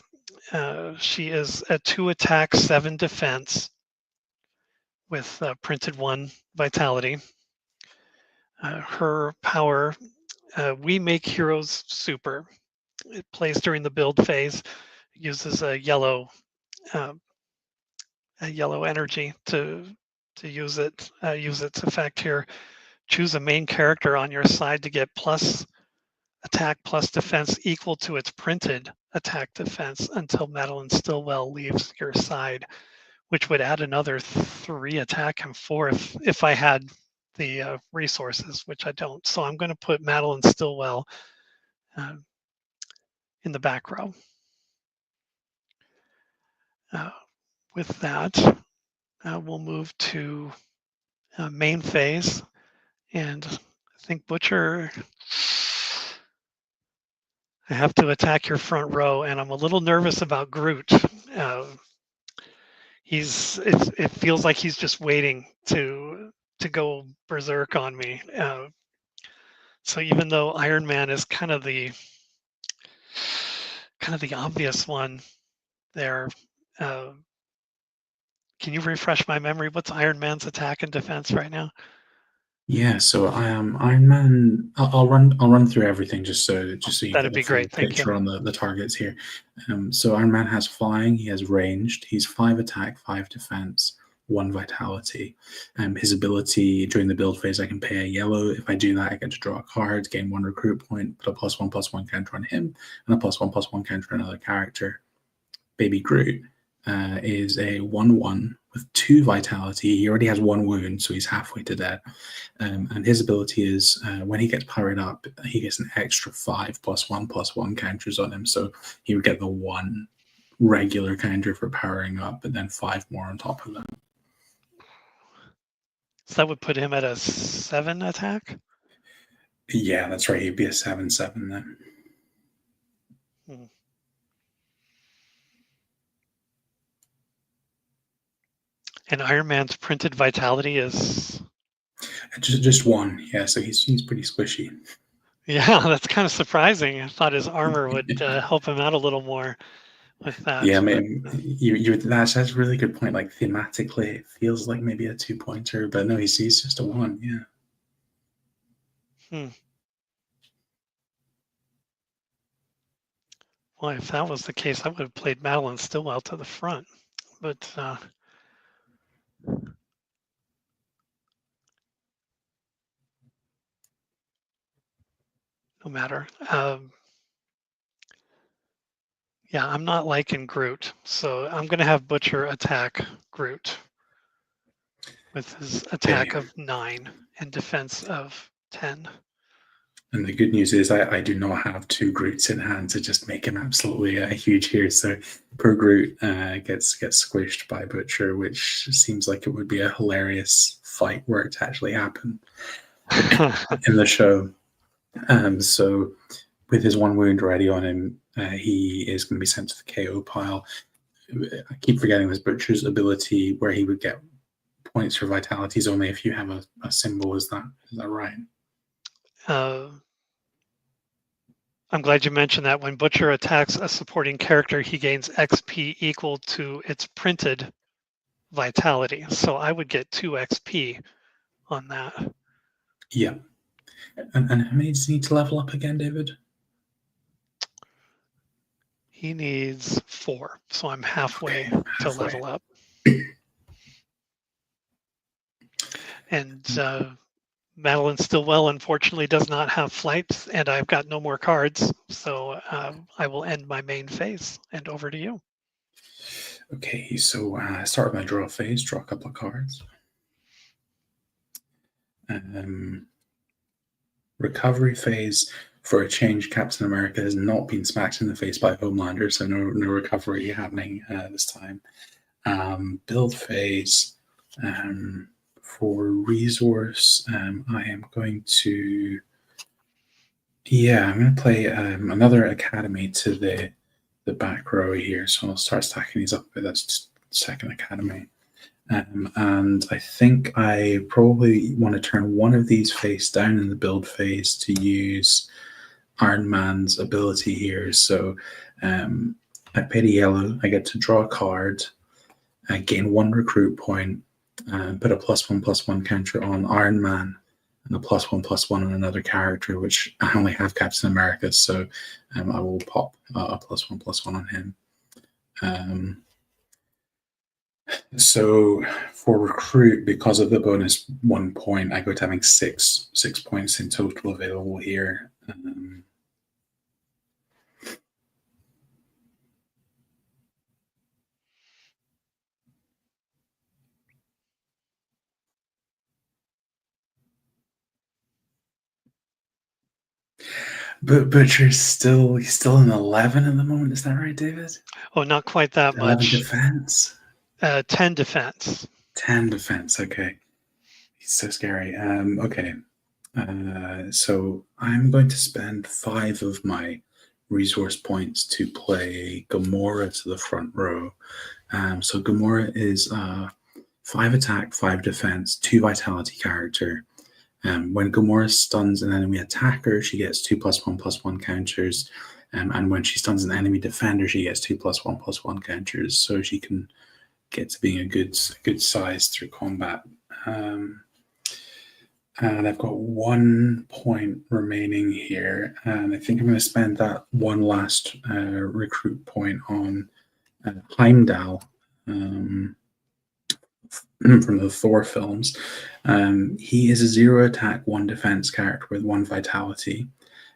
She is a 2 attack, 7 defense with printed 1 vitality. Her power, we make heroes super. It plays during the build phase, uses a yellow energy to use it. Use its effect here. Choose a main character on your side to get plus attack plus defense equal to its printed attack defense until Madeline Stillwell leaves your side, which would add another 3 attack and 4 if I had the resources, which I don't. So I'm going to put Madeline Stillwell in the back row. With that, we'll move to main phase, and I think Butcher, I have to attack your front row, and I'm a little nervous about Groot. It feels like he's just waiting to go berserk on me. So even though Iron Man is kind of the obvious one there, can you refresh my memory? What's Iron Man's attack and defense right now? Yeah, so Iron Man. I'll run through everything just so you That'd get a be full great. Thank picture you. on the targets here. So Iron Man has flying, he has ranged, he's 5 attack, 5 defense, 1 vitality. His ability during the build phase, I can pay a yellow. If I do that, I get to draw a card, gain 1 recruit point, put a +1/+1 counter on him, and a +1/+1 counter on another character. Baby Groot is a 1/1 with 2 vitality. He already has 1 wound, so he's halfway to death. And his ability is when he gets powered up, he gets an extra 5 +1/+1 counters on him. So he would get the 1 regular counter for powering up, but then 5 more on top of that. So that would put him at a 7 attack? Yeah, that's right. He'd be a 7/7 then. Hmm. And Iron Man's printed vitality is just 1. Yeah, so he's pretty squishy. Yeah, that's kind of surprising. I thought his armor would help him out a little more with that. Yeah, I mean, that's a really good point. Like thematically, it feels like maybe a 2-pointer, but no, he's just a 1. Yeah. Well, if that was the case, I would have played Madeline Stillwell to the front, but no matter. Yeah, I'm not liking Groot, so I'm going to have Butcher attack Groot with his attack Okay. of 9 and defense of 10. And the good news is I do not have 2 Groots in hand to just make him absolutely huge here. So poor Groot gets squished by Butcher, which seems like it would be a hilarious fight were it to actually happen in the show. So with his one wound already on him, he is going to be sent to the KO pile. I keep forgetting this Butcher's ability where he would get points for vitalities only if you have a symbol. Is that right? I'm glad you mentioned that. When Butcher attacks a supporting character, he gains XP equal to its printed vitality. So I would get 2 XP on that. Yeah. And how many does he need to level up again, David? He needs 4, so I'm halfway to level up. And Madeline Stillwell, unfortunately, does not have flight, and I've got no more cards, so I will end my main phase, and over to you. Okay, so start with my draw phase, draw a couple of cards. Recovery phase. For a change, Captain America has not been smacked in the face by Homelander, so no recovery happening this time. Build phase. For resource, I am going to... Yeah, I'm going to play another Academy to the back row here, so I'll start stacking these up. That's second Academy. And I think I probably want to turn one of these face down in the build phase to use Iron Man's ability here. So I paid a yellow. I get to draw a card. I gain 1 recruit point. Put a +1/+1 counter on Iron Man and a +1/+1 on another character, which I only have Captain America. So I will pop a +1/+1 on him. So for recruit, because of the bonus 1 point, I go to having 6 points in total available here. But Butcher's he's still in 11 at the moment. Is that right, David? Oh, not quite that 11 much. defense. 10 defense. 10 defense. Okay, he's so scary. Okay, so I'm going to spend 5 of my resource points to play Gamora to the front row. So Gamora is 5 attack, 5 defense, 2 vitality character. When Gamora stuns an enemy attacker, she gets 2 +1/+1 counters. And when she stuns an enemy defender, she gets 2 +1/+1 counters. So she can get to being a good size through combat. And I've got 1 point remaining here. And I think I'm going to spend that one last recruit point on Heimdall. From the Thor films. He is a 0 attack, 1 defense character with 1 vitality.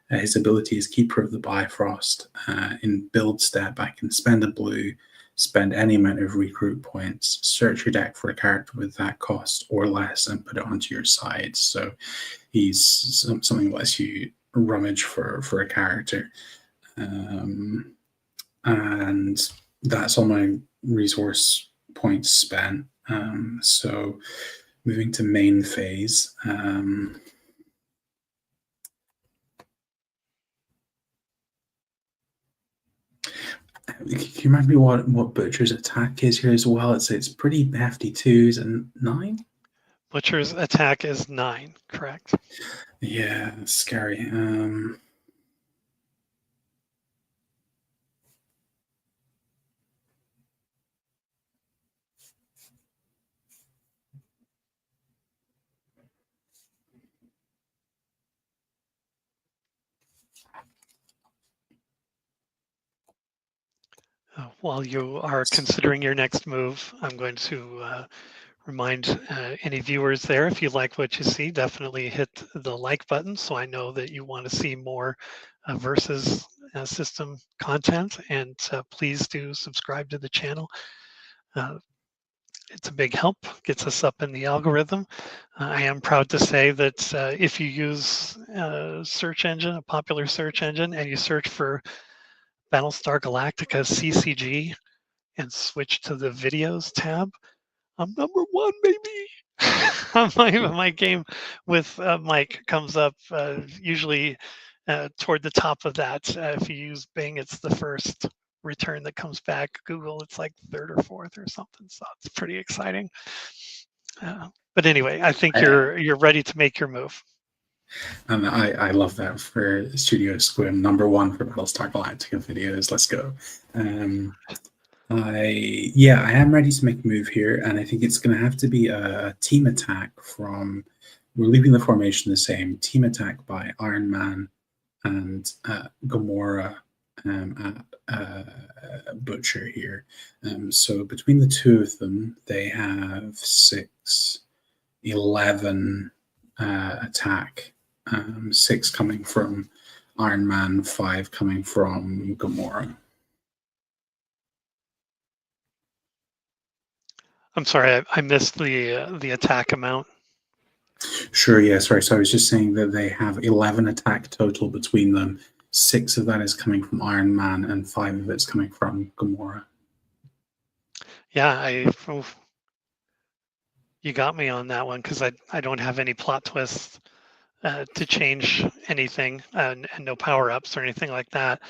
His ability is Keeper of the Bifrost. In build step, I can spend a blue, spend any amount of recruit points, search your deck for a character with that cost or less, and put it onto your side. So he's something that lets you rummage for a character. And that's all my resource points spent. So moving to main phase. Can you remind me what Butcher's attack is here as well? It's pretty hefty 2s and 9. Butcher's attack is 9, correct? Yeah, scary. While you are considering your next move, I'm going to remind any viewers there, if you like what you see, definitely hit the like button so I know that you want to see more Versus system content, and please do subscribe to the channel. It's a big help, gets us up in the algorithm. I am proud to say that if you use a search engine, a popular search engine, and you search for Battlestar Galactica CCG and switch to the videos tab, I'm #1, baby. my game with Mike comes up usually toward the top of that. If you use Bing, it's the first return that comes back. Google, it's like third or fourth or something. So it's pretty exciting. But anyway, I think you're ready to make your move. And I love that for Studio Squim. #1 for Battlestar Galactica videos. Let's go. I am ready to make a move here, and I think it's going to have to be a team attack from. We're leaving the formation the same. Team attack by Iron Man and Gamora at Butcher here. So between the two of them, they have 6, 11 attack. 6 coming from Iron Man, 5 coming from Gamora. I'm sorry, I missed the attack amount. Sure, yeah, sorry. So I was just saying that they have 11 attack total between them. 6 of that is coming from Iron Man, and 5 of it's coming from Gamora. Yeah, you got me on that one because I don't have any plot twists to change anything and no power ups or anything like that.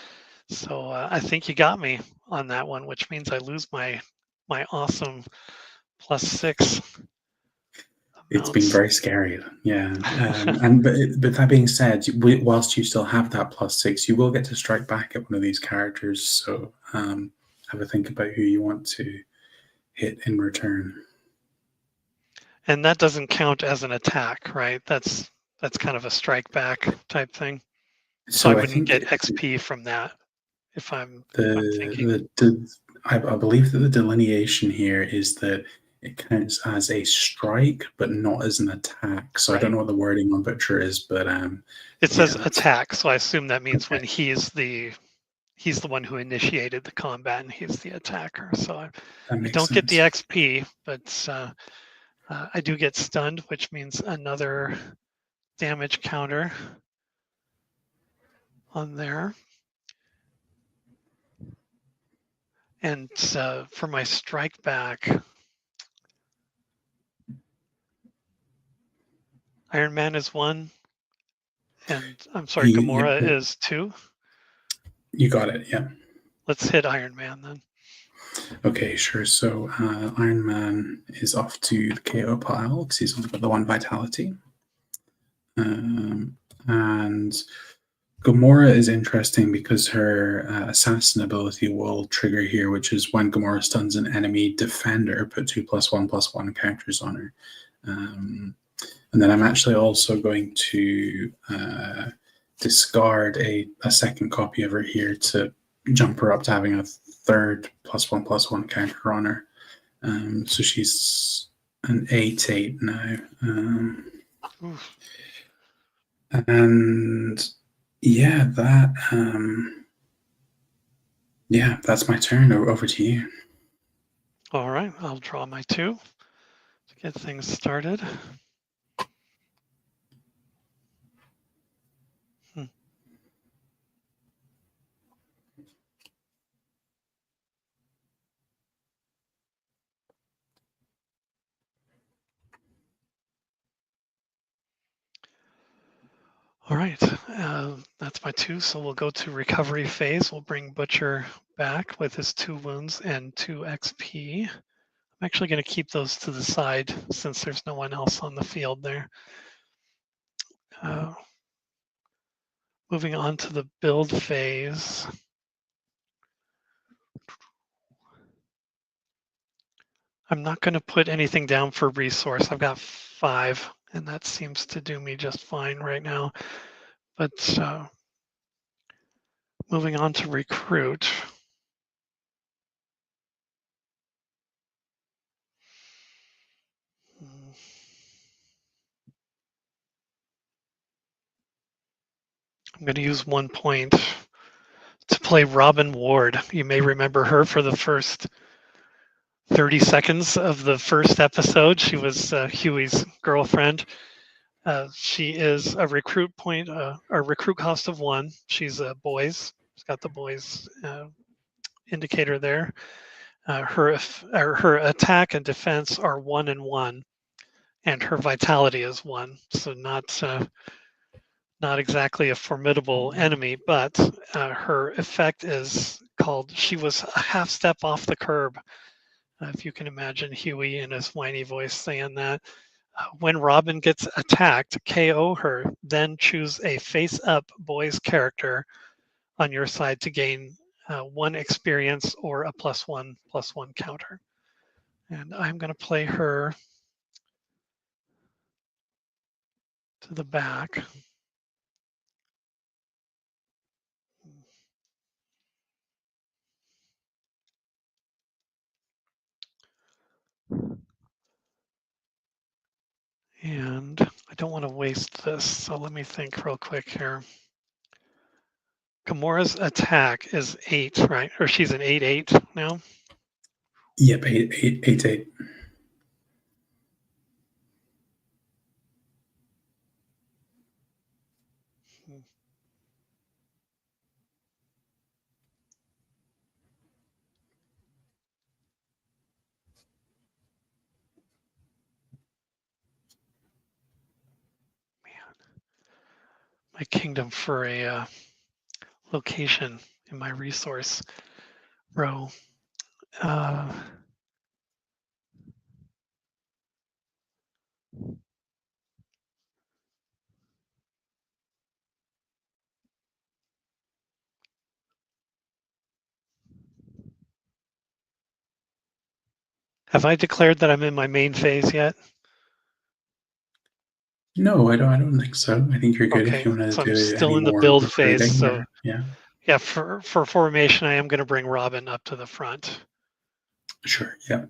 So I think you got me on that one, which means I lose my awesome +6. It's been very scary, yeah. But that being said, whilst you still have that +6, you will get to strike back at one of these characters. So have a think about who you want to hit in return. And that doesn't count as an attack, right? That's kind of a strike back type thing. So I wouldn't get XP from that if I'm thinking. I believe that the delineation here is that it counts as a strike, but not as an attack. So right. I don't know what the wording on Butcher is, but it says attack. So I assume that means when he's the one who initiated the combat and he's the attacker. So I don't get the XP, but I do get stunned, which means another damage counter on there. And for my strike back, Iron Man is 1, and I'm sorry, Gamora is 2. You got it, yeah. Let's hit Iron Man then. Okay, sure. So Iron Man is off to the KO pile because he's only got the 1 vitality. And Gamora is interesting because her assassin ability will trigger here, which is when Gamora stuns an enemy defender, put 2+1/+1 counters on her. And then I'm actually also going to discard a second copy of her here to jump her up to having a 3rd +1/+1 counter on her. So she's an 8/8 now. And yeah, that's my turn. Over to you. All right, I'll draw my 2 to get things started. All right, that's my 2. So we'll go to recovery phase. We'll bring Butcher back with his 2 wounds and 2 XP. I'm actually going to keep those to the side since there's no one else on the field there. Moving on to the build phase. I'm not going to put anything down for resource. I've got 5, and that seems to do me just fine right now. But moving on to recruit. I'm going to use 1 point to play Robin Ward. You may remember her for the first 30 seconds of the first episode. She was Huey's girlfriend. She is a recruit point, a recruit cost of 1. She's a boys. She's got the boys indicator there. Her attack and defense are 1 and 1. and her vitality is 1. So not exactly a formidable enemy, but her effect is called "She was a half step off the curb." If you can imagine Huey in his whiny voice saying that. When Robin gets attacked, KO her, then choose a face-up boys character on your side to gain 1 experience or a +1/+1 counter. And I'm going to play her to the back. And I don't want to waste this, so let me think real quick here. Gamora's attack is 8, right? Or she's an 8/8 now? Yep, 8/8. My kingdom for a location in my resource row. Have I declared that I'm in my main phase yet? No, I don't think so. I think you're good if Okay, you want so to I'm do still any in the more build phase. recruiting So or yeah. yeah, for formation, I am going to bring Robin up to the front. Sure, yeah.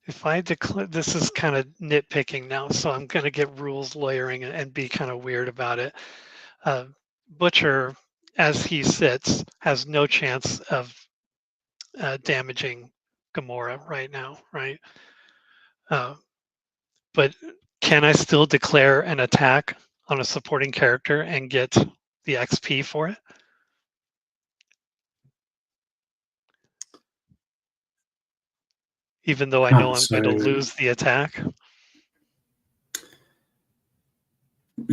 If I declare, this is kind of nitpicking now, so I'm going to get rules lawyering and be kind of weird about it. Butcher, as he sits, has no chance of damaging Gamora right now, right? But can I still declare an attack on a supporting character and get the XP for it? Even though I know I'm going to lose the attack?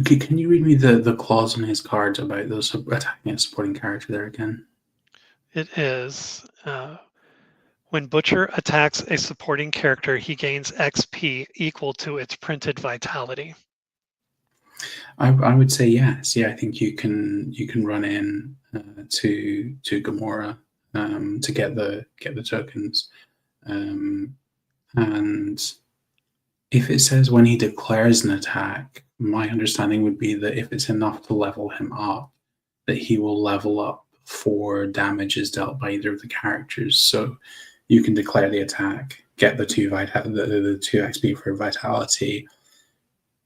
Can you read me the clause in his cards about those attacking a supporting character there again? It is when Butcher attacks a supporting character, he gains XP equal to its printed vitality. I would say yes. Yeah, I think you can run in to Gamora to get the tokens, and if it says when he declares an attack, my understanding would be that if it's enough to level him up, that he will level up for damages dealt by either of the characters. So you can declare the attack, get the 2 XP for vitality.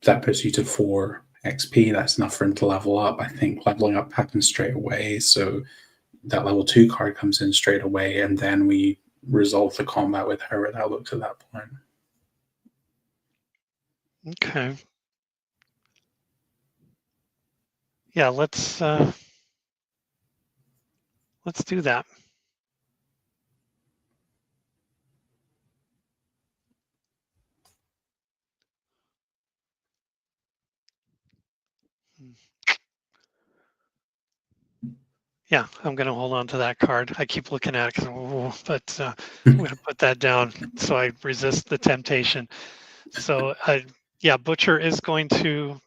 That puts you to 4 XP. That's enough for him to level up. I think leveling up happens straight away. So that level 2 card comes in straight away, and then we resolve the combat with her without look to that point. Okay. Yeah, let's do that. Yeah, I'm going to hold on to that card. I keep looking at it, but I'm going to put that down so I resist the temptation. So yeah, Butcher is going to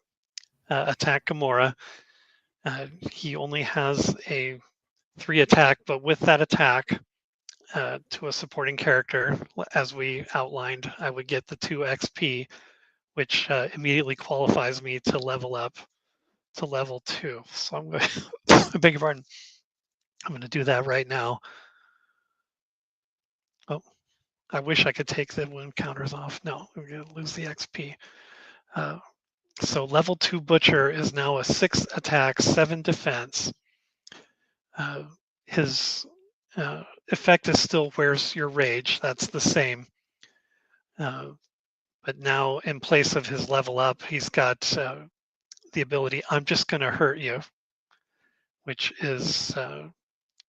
attack Gamora. He only has a 3 attack, but with that attack to a supporting character, as we outlined, I would get the 2 XP, which immediately qualifies me to level up to level 2. So I'm going to, I beg your pardon, I'm going to do that right now. Oh, I wish I could take the wound counters off. No, we're going to lose the XP. So level 2 Butcher is now a 6 attack, 7 defense. His effect is still Where's Your Rage? That's the same. But now in place of his level up, he's got the ability I'm just going to hurt you, which is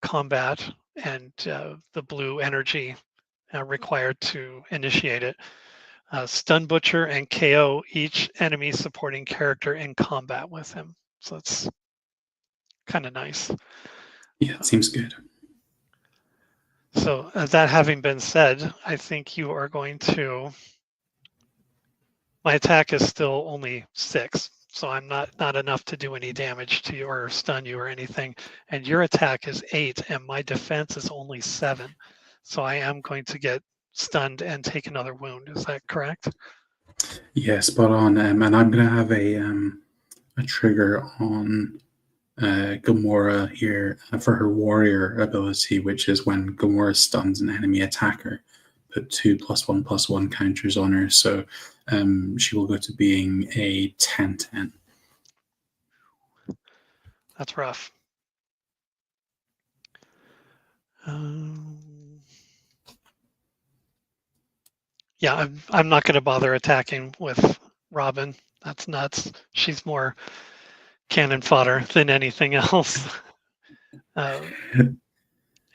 combat and the blue energy required to initiate it. Stun Butcher and KO each enemy supporting character in combat with him. So it's kind of nice. Yeah, it seems good. So that having been said, I think you are going to. My attack is still only 6, so I'm not enough to do any damage to you or stun you or anything. And your attack is 8, and my defense is only 7. So I am going to get stunned and take another wound. Is that correct? Yeah, spot on. And I'm going to have a trigger on Gamora here for her warrior ability, which is when Gamora stuns an enemy attacker, put 2 +1/+1 counters on her. So she will go to being a 10/10. That's rough. Yeah, I'm not going to bother attacking with Robin. That's nuts. She's more cannon fodder than anything else. And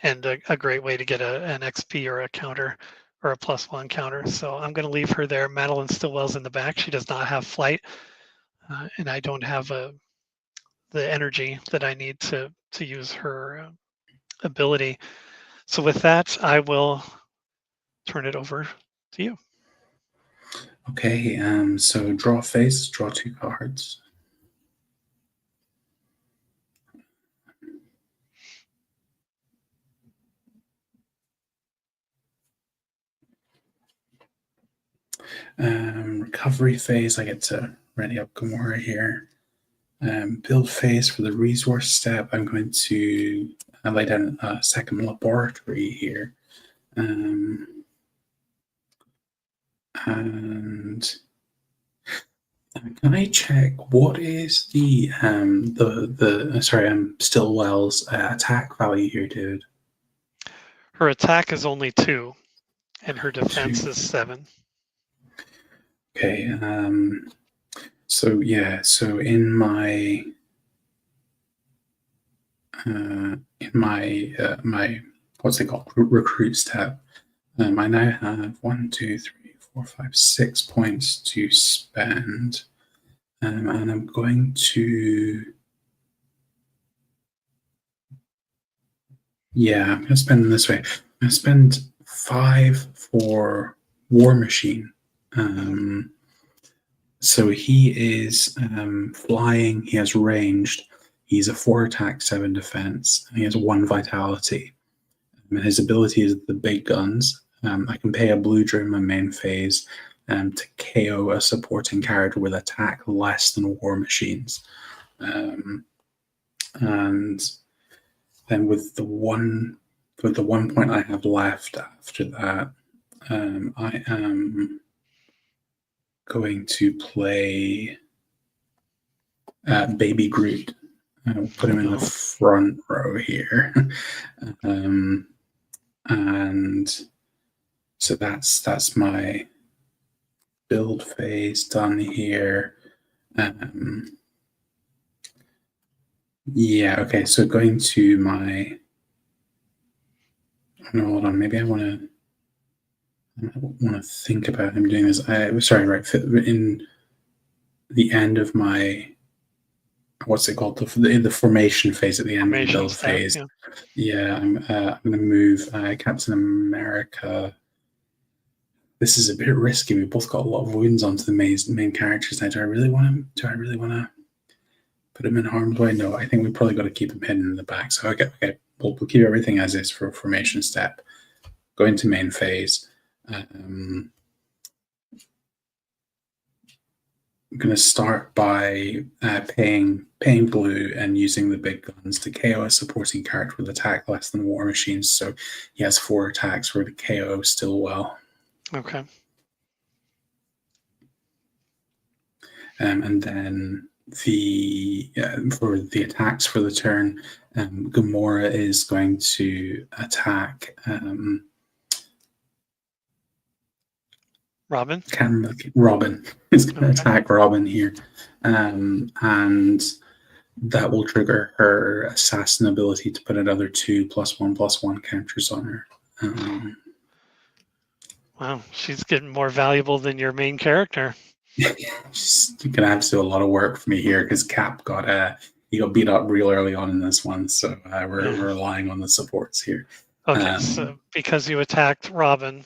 a great way to get an XP or a counter or a +1 counter. So I'm going to leave her there. Madeline Stillwell's in the back. She does not have flight, and I don't have the energy that I need to use her ability. So with that, I will turn it over to you. Okay, so draw face, draw 2 cards. Recovery phase, I get to ready up Gamora here. Build phase for the resource step, I'm going to lay down a second laboratory here. And can I check what is the Stillwell's attack value here, dude? Her attack is only 2, and her defense 2. is 7. Okay. So in my my what's it called, recruit step, I now have 1, 2, 3, 4, 5, 6 points to spend, and I'm going to I'm going to spend them this way. I'm going to spend 5 for War Machine. So he is flying, he has ranged, he's a 4 attack, 7 defense, and he has 1 vitality. And his ability is the big guns. I can pay a blue during my main phase to KO a supporting character with attack less than War Machines. And then with the one point I have left after that, I am going to play Baby Groot. Put him in the front row here. And so that's my build phase done here. Okay, so going to my... No, hold on, maybe I want to think about him doing this. In the end of my... What's it called? The formation phase at the end of the build phase. I'm going to move Captain America. This is a bit risky. We both got a lot of wounds onto the main characters now. Do I really want to put him in harm's way? No, I think we probably got to keep him hidden in the back. So okay, we'll keep everything as is for formation step. Go into main phase. I'm going to start by paying blue and using the big guns to KO a supporting character with attack less than War Machines. So he has 4 attacks for the KO Stillwell. Okay. And then for the attacks for the turn, Gamora is going to attack Robin? Robin is going to Okay. attack Robin here. And that will trigger her assassin ability to put another 2+1/+1 counters on her. Wow, she's getting more valuable than your main character. She's gonna have to do a lot of work for me here because Cap he got beat up real early on in this one, so we're relying on the supports here. Okay, so because you attacked Robin,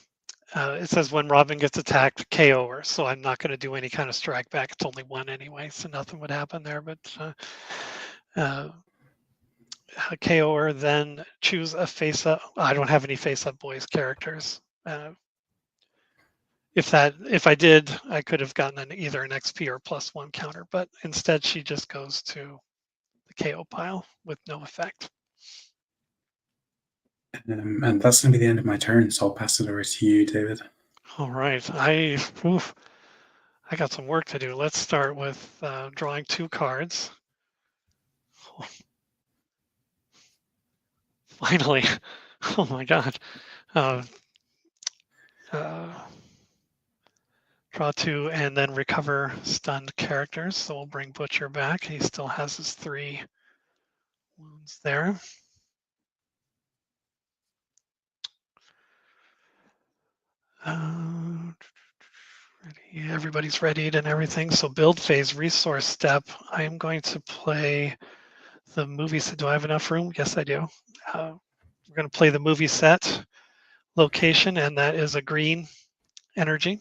it says when Robin gets attacked, KO her. So I'm not going to do any kind of strike back. It's only one anyway, so nothing would happen there. But KO her, then choose a face-up. I don't have any face-up boys characters. If I did, I could have gotten either an XP or +1 counter, but instead she just goes to the KO pile with no effect. And that's going to be the end of my turn, so I'll pass it over to you, David. All right, I got some work to do. Let's start with drawing 2 cards. Finally, oh my God. Draw 2 and then recover stunned characters. So we'll bring Butcher back. He still has his 3 wounds there. Everybody's readied and everything. So build phase, resource step. I am going to play the movie set. Do I have enough room? Yes, I do. We're going to play the movie set location, and that is a green energy.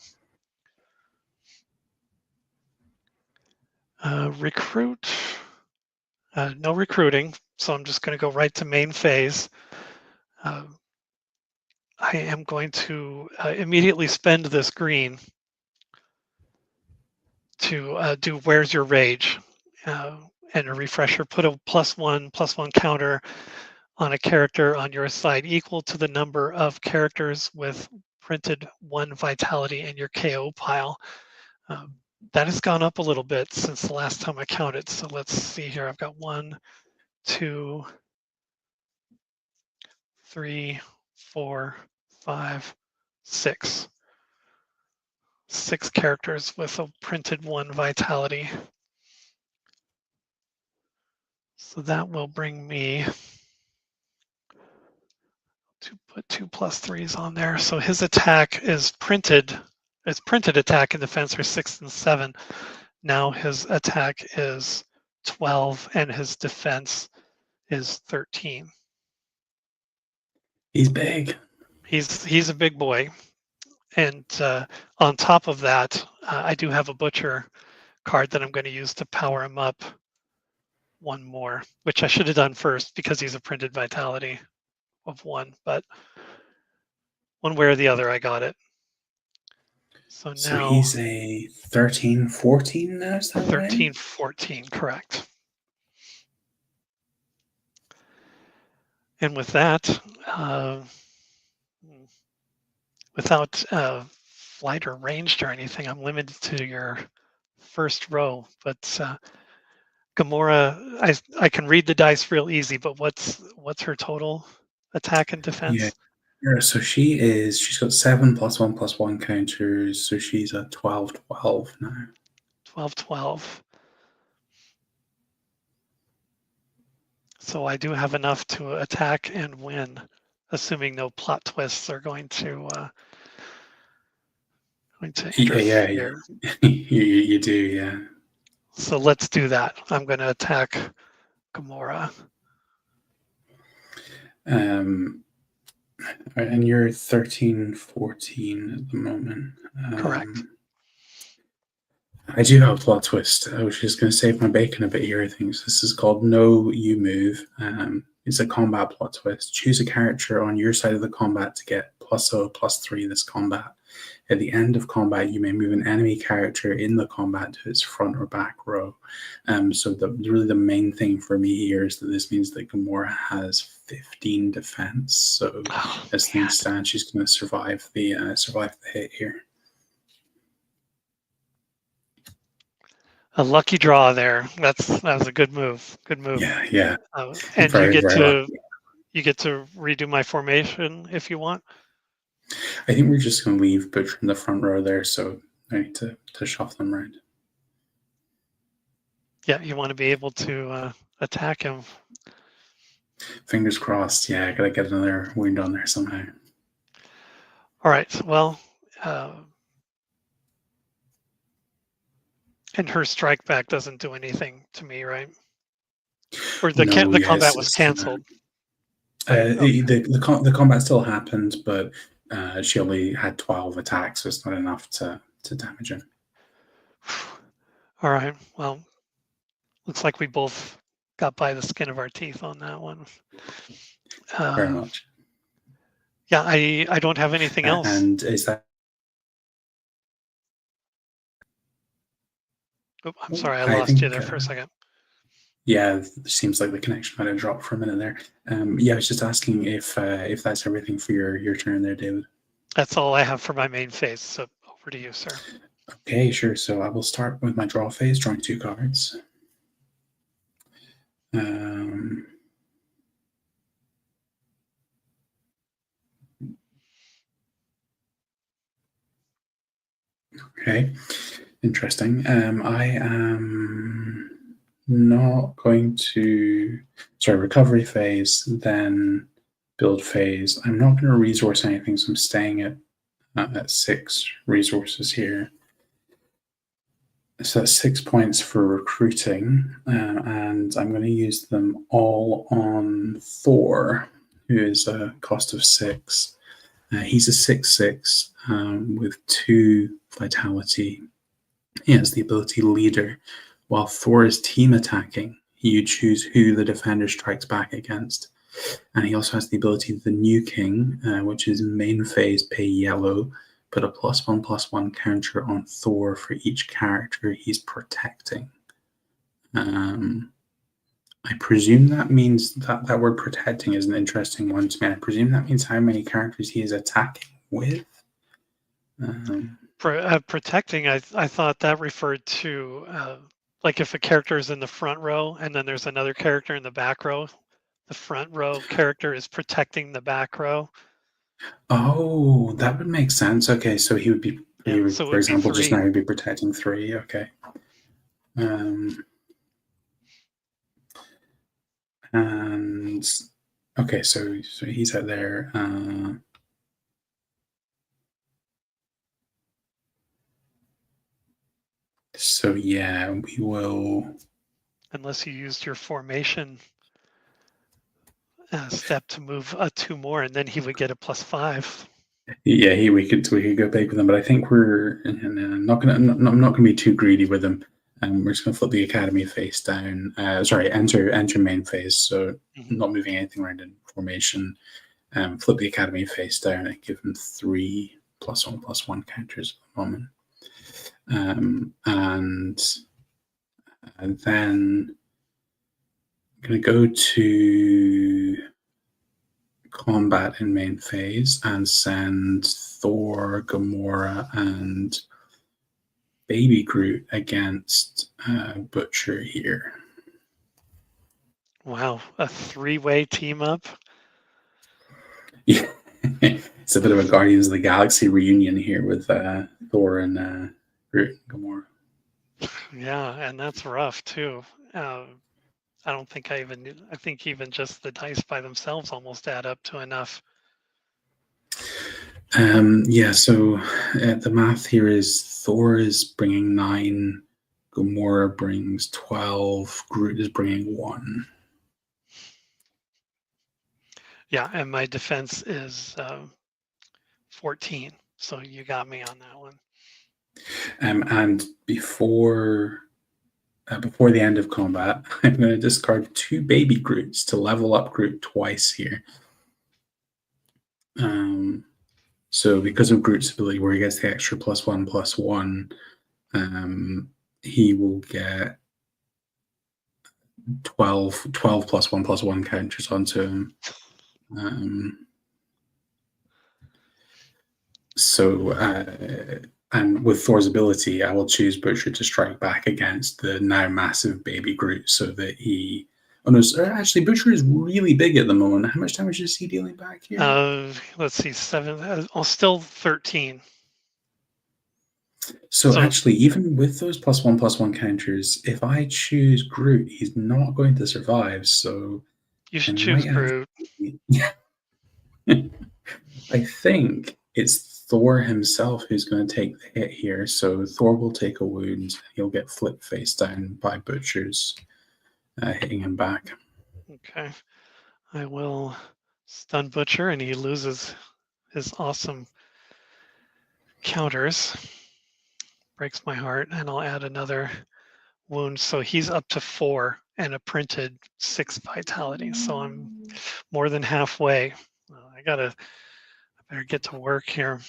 Recruit. No recruiting, so I'm just going to go right to main phase. I am going to immediately spend this green to do Where's Your Rage? And a refresher, put a +1/+1 counter on a character on your side equal to the number of characters with printed 1 vitality in your KO pile. That has gone up a little bit since the last time I counted. So let's see here. I've got 1, 2, 3, 4, 5, 6. 6 characters with a printed 1 vitality. So that will bring me to put 2 +3s on there. So his attack is printed. It's printed attack and defense are 6 and 7. Now his attack is 12 and his defense is 13. He's big. He's a big boy. And on top of that, I do have a Butcher card that I'm going to use to power him up 1 more, which I should have done first because he's a printed vitality of 1, but one way or the other, I got it. So now he's a 13-14 now, is that 13-14, correct. And with that, without flight or ranged or anything, I'm limited to your first row. But Gamora, I can read the dice real easy, but what's her total attack and defense? Yeah, so she's got 7 +1/+1 counters, so she's at 12-12 now. 12-12. So I do have enough to attack and win, assuming no plot twists are going to interfere. Yeah. you do, yeah. So let's do that. I'm going to attack Gamora. And you're 13-14 at the moment. Correct. I do have a plot twist. I was just going to save my bacon a bit here, I think. So this is called No You Move. It's a combat plot twist. Choose a character on your side of the combat to get +0/+3 this combat. At the end of combat, you may move an enemy character in the combat to its front or back row. So really the main thing for me here is that this means that Gamora has 15 defense. So as things stand, she's going to survive the hit here. A lucky draw there. That was a good move. Good move. Yeah. And you get to redo my formation if you want. I think we're just going to leave Butcher in the front row there, so I need to shuffle them around. Yeah, you want to be able to attack him. Fingers crossed. Yeah, I gotta get another wound on there somehow. All right. Well, and her strike back doesn't do anything to me, right? Or the No, the yes, combat was canceled. the combat still happened, but she only had 12 attacks, so it's not enough to damage him. All right. Well, looks like we both got by the skin of our teeth on that one. Very much. Yeah, I don't have anything else. And is that? Oh, I'm sorry, I lost you there for a second. Yeah, it seems like the connection might have dropped for a minute there. Yeah, I was just asking if that's everything for your turn there, David. That's all I have for my main phase. So over to you, sir. Okay, sure. So I will start with my draw phase, drawing 2 cards. Okay, interesting. I am not going to, recovery phase, then build phase. I'm not going to resource anything, so I'm staying at 6 resources here. So that's 6 points for recruiting, and I'm going to use them all on Thor, who is a cost of 6. He's a 6/6 with 2 vitality. He has the ability leader. While Thor is team attacking, you choose who the defender strikes back against. And he also has the ability of the New King, which is main phase, pay yellow, put a +1/+1 counter on Thor for each character he's protecting. I presume that means that word protecting is an interesting one to me. I presume that means how many characters he is attacking with. Protecting, I thought that referred to like if a character is in the front row and then there's another character in the back row, the front row character is protecting the back row. Oh, that would make sense. Okay, so he would be, So for example, just now three. he'd be protecting 3. Okay. And okay, so he's out there. So yeah, we will. Unless you used your formation step to move 2 more, and then he would get a +5. Yeah, we could go big with him, but I think we're not gonna be too greedy with him. We're just gonna flip the academy face down. Enter main phase. So not moving anything around in formation. Flip the academy face down and give him 3 +1/+1 counters at the moment. And then I'm going to go to combat in main phase and send Thor, Gamora, and Baby Groot against Butcher here. Wow, a 3-way team up. Yeah, it's a bit of a Guardians of the Galaxy reunion here with Thor and Groot and Gamora. Yeah, and that's rough too. I don't think I think even just the dice by themselves almost add up to enough. Yeah, so the math here is Thor is bringing 9, Gamora brings 12, Groot is bringing 1. Yeah, and my defense is 14. So you got me on that one. And before the end of combat, I'm going to discard 2 Baby Groots to level up Groot twice here. So because of Groot's ability where he gets the extra +1/+1, he will get 12 +1/+1 counters onto him. And with Thor's ability, I will choose Butcher to strike back against the now massive Baby Groot so that he Oh no, actually, Butcher is really big at the moment. How much damage is he dealing back here? Let's see, 7. Still 13. So So actually, even with those +1/+1 counters, if I choose Groot, he's not going to survive. So you I should choose might Groot. actually. I think it's Thor himself who's going to take the hit here. So Thor will take a wound. He'll get flipped face down by Butchers, hitting him back. Okay. I will stun Butcher, and he loses his awesome counters. Breaks my heart, and I'll add another wound. So he's up to 4 and a printed 6 vitality. So I'm more than halfway. I better get to work here.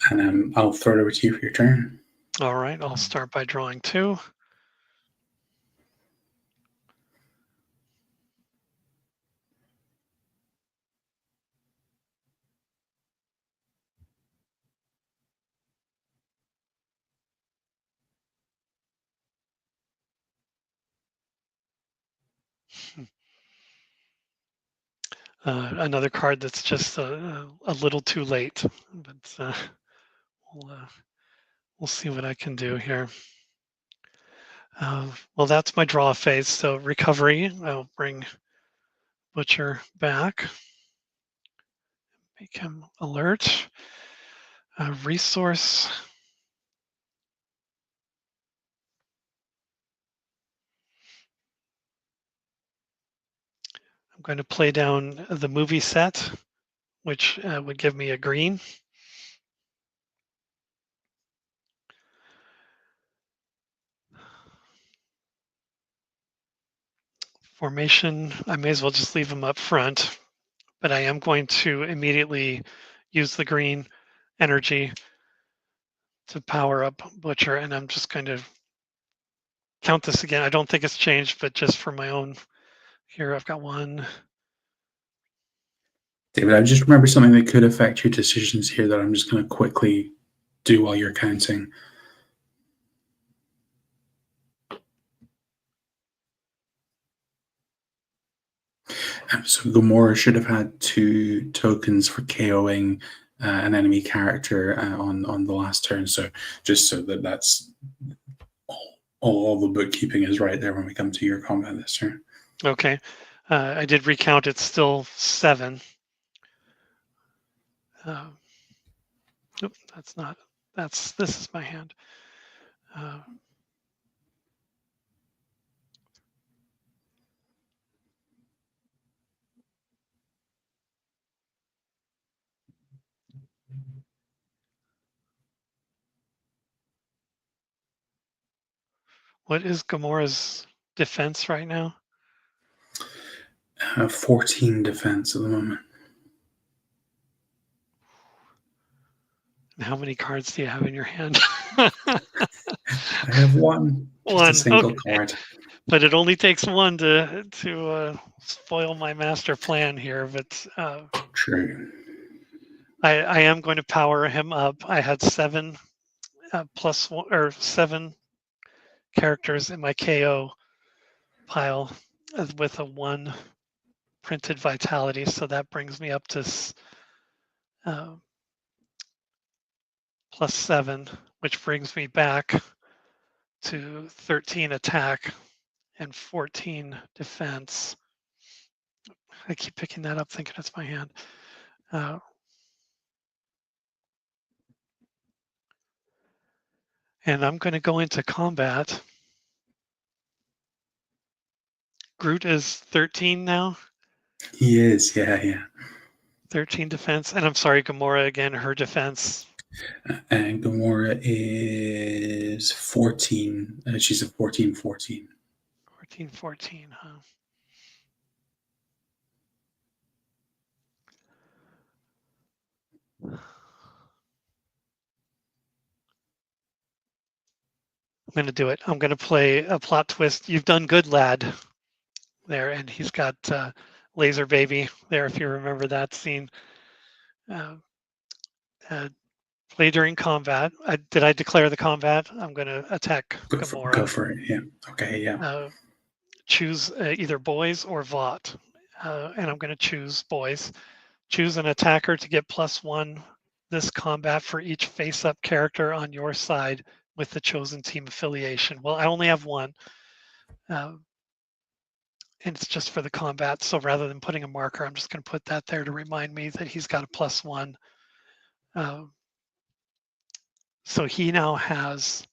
And I'll throw it over to you for your turn. All right, I'll start by drawing 2. Another card that's just a little too late, but we'll see what I can do here. Well, that's my draw phase. So recovery, I'll bring Butcher back, make him alert. Resource. I'm going to play down the movie set, which would give me a green. Formation, I may as well just leave them up front, but I am going to immediately use the green energy to power up Butcher, and I'm just going to count this again. I don't think it's changed, but just for my own, here I've got 1. David, I just remember something that could affect your decisions here that I'm just going to quickly do while you're counting. So Gamora should have had 2 tokens for KOing an enemy character on the last turn. So just so that's all the bookkeeping is right there when we come to your combat this turn. Okay, I did recount. It's still 7. Nope, that's not. This is my hand. What is Gamora's defense right now? 14 defense at the moment. And how many cards do you have in your hand? I have 1. Just 1. a single Okay. card. But it only takes 1 to spoil my master plan here. But True. I am going to power him up. I had 7 plus 1 or 7 characters in my KO pile with a 1 printed vitality, so that brings me up to +7, which brings me back to 13 attack and 14 defense. I keep picking that up thinking it's my hand. And I'm going to go into combat. Groot is 13 now. He is, yeah. 13 defense. And I'm sorry, Gamora again, her defense. And Gamora is 14. She's a 14. 14, huh? I'm going to do it. I'm going to play a plot twist. You've done good, lad. There, and he's got Laser Baby there, if you remember that scene. Play during combat. Did I declare the combat? I'm going to attack Gamora. Go for it, yeah. Okay, yeah. choose either boys or Vought. And I'm going to choose boys. Choose an attacker to get +1 this combat for each face-up character on your side with the chosen team affiliation. Well, I only have one, and it's just for the combat. So rather than putting a marker, I'm just going to put that there to remind me that he's got a +1. So he now has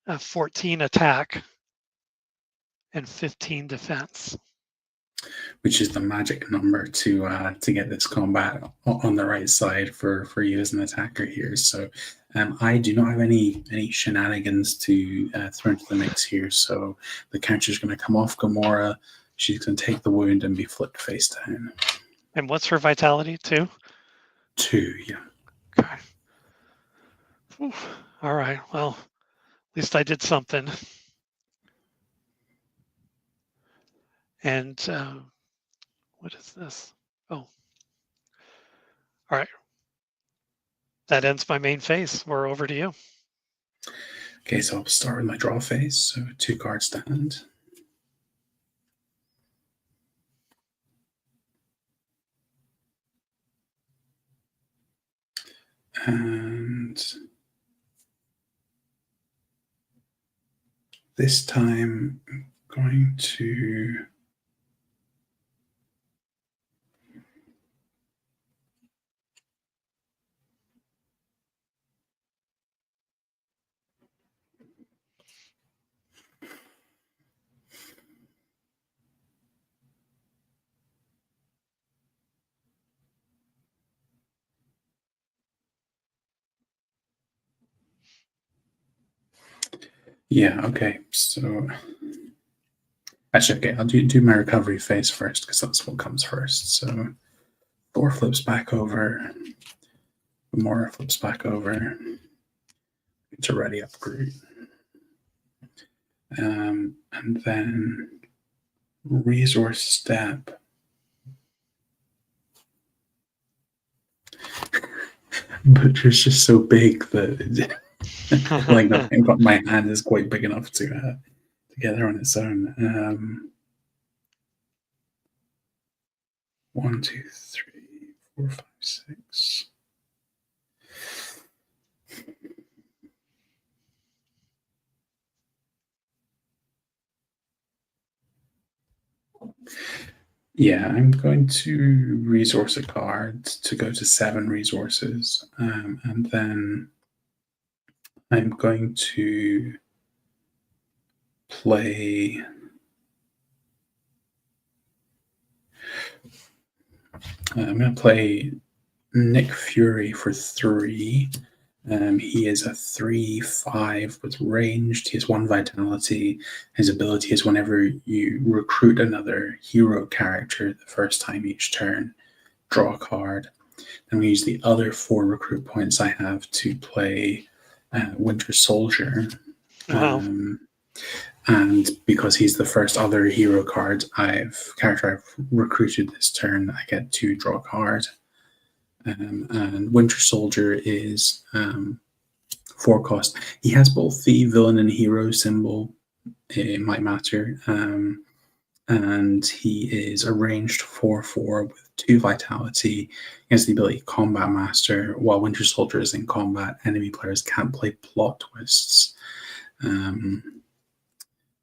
a 14 attack and 15 defense. Which is the magic number to get this combat on the right side for you as an attacker here. So I do not have any shenanigans to throw into the mix here. So the counter is going to come off Gamora. She's going to take the wound and be flipped face down. And what's her vitality? 2? 2, yeah. Okay. Oof. All right. Well, at least I did something. And what is this? Oh. All right. That ends my main phase. We're over to you. Okay, so I'll start with my draw phase. So 2 cards to hand. And this time I'm going to yeah, okay. So actually, okay, I'll do my recovery phase first because that's what comes first. So Thor flips back over, Gamora flips back over to ready up Groot. And then resource step. Butcher's just so big that like my hand is quite big enough to get there on its own. 1, 2, 3, 4, 5, 6. Yeah, I'm going to resource a card to go to 7 resources, and then I'm going to play. I'm going to play Nick Fury for 3. He is a 3/5 with ranged. He has 1 vitality. His ability is whenever you recruit another hero character the first time each turn, draw a card. Then we use the other 4 recruit points I have to play Winter Soldier. Wow. And because he's the first other hero character I've recruited this turn, I get to draw a card. And Winter Soldier is 4 cost. He has both the villain and hero symbol. It might matter. And he is a ranged 4/4 with 2 vitality. He has the ability Combat Master. While Winter Soldier is in combat, enemy players can't play plot twists.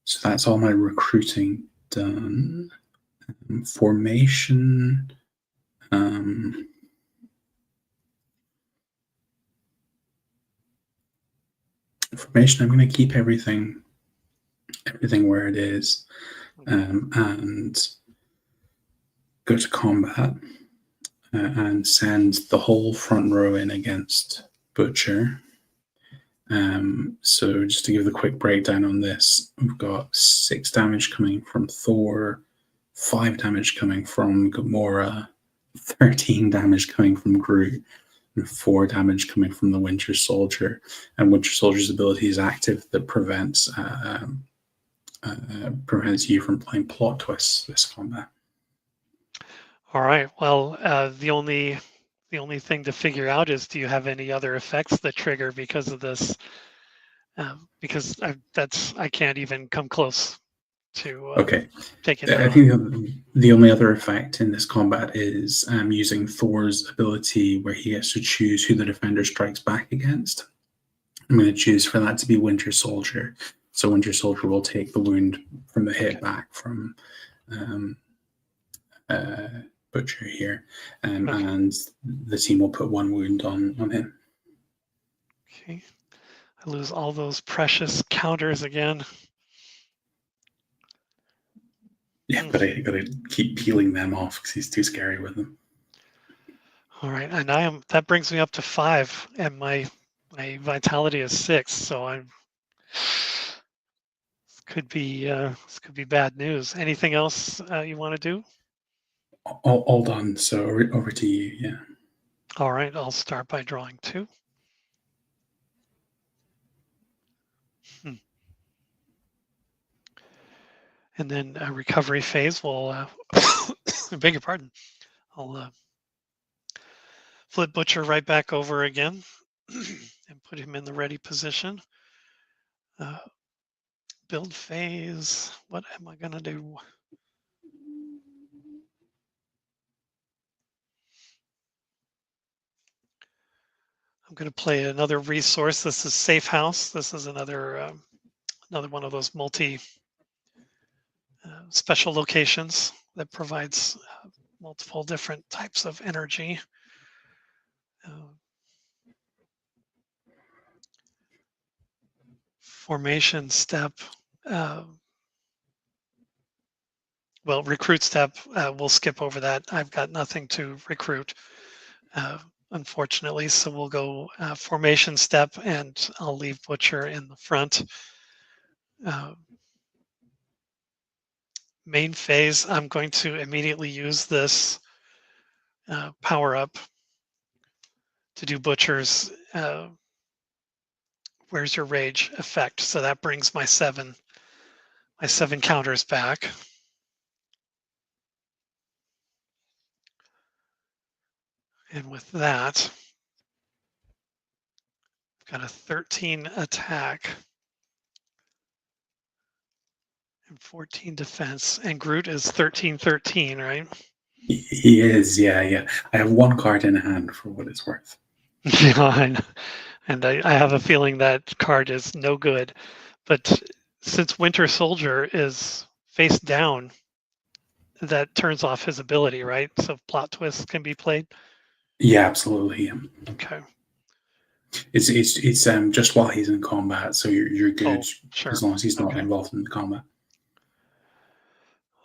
So that's all my recruiting done. Formation. Formation, I'm going to keep everything where it is, and go to combat and send the whole front row in against Butcher. So just to give the quick breakdown on this, we've got 6 damage coming from Thor, 5 damage coming from Gamora, 13 damage coming from Groot, and 4 damage coming from the Winter Soldier. And Winter Soldier's ability is active that prevents you from playing plot twists this combat. All right. Well, the only thing to figure out is, do you have any other effects that trigger because of this? Because I can't even come close to take it down. I think the only other effect in this combat is using Thor's ability where he gets to choose who the defender strikes back against. I'm going to choose for that to be Winter Soldier. So Winter Soldier will take the wound from the hit back from Butcher here, and the team will put 1 wound on him. Okay, I lose all those precious counters again. Yeah, but I gotta keep peeling them off because he's too scary with them. All right, and that brings me up to 5, and my vitality is 6. So this could be bad news. Anything else you want to do? All done. So over to you. Yeah. All right, I'll start by drawing 2. And then a recovery phase will, I beg your pardon, I'll flip Butcher right back over again and put him in the ready position. Build phase, what am I gonna do? I'm gonna play another resource. This is Safe House. This is another one of those multi special locations that provides multiple different types of energy. Formation step. Well, recruit step, we'll skip over that. I've got nothing to recruit, unfortunately. So we'll go formation step, and I'll leave Butcher in the front. Main phase, I'm going to immediately use this power up to do Butcher's Where's Your Rage effect. So that brings my 7 counters back. And with that, I've got a 13 attack and 14 defense. And Groot is 13-13, right? He is, yeah. I have 1 card in hand for what it's worth. Yeah, and I have a feeling that card is no good. But since Winter Soldier is face down, that turns off his ability, right? So plot twists can be played. Yeah, absolutely. Okay. It's just while he's in combat, so you're good sure. as long as he's not involved in the combat.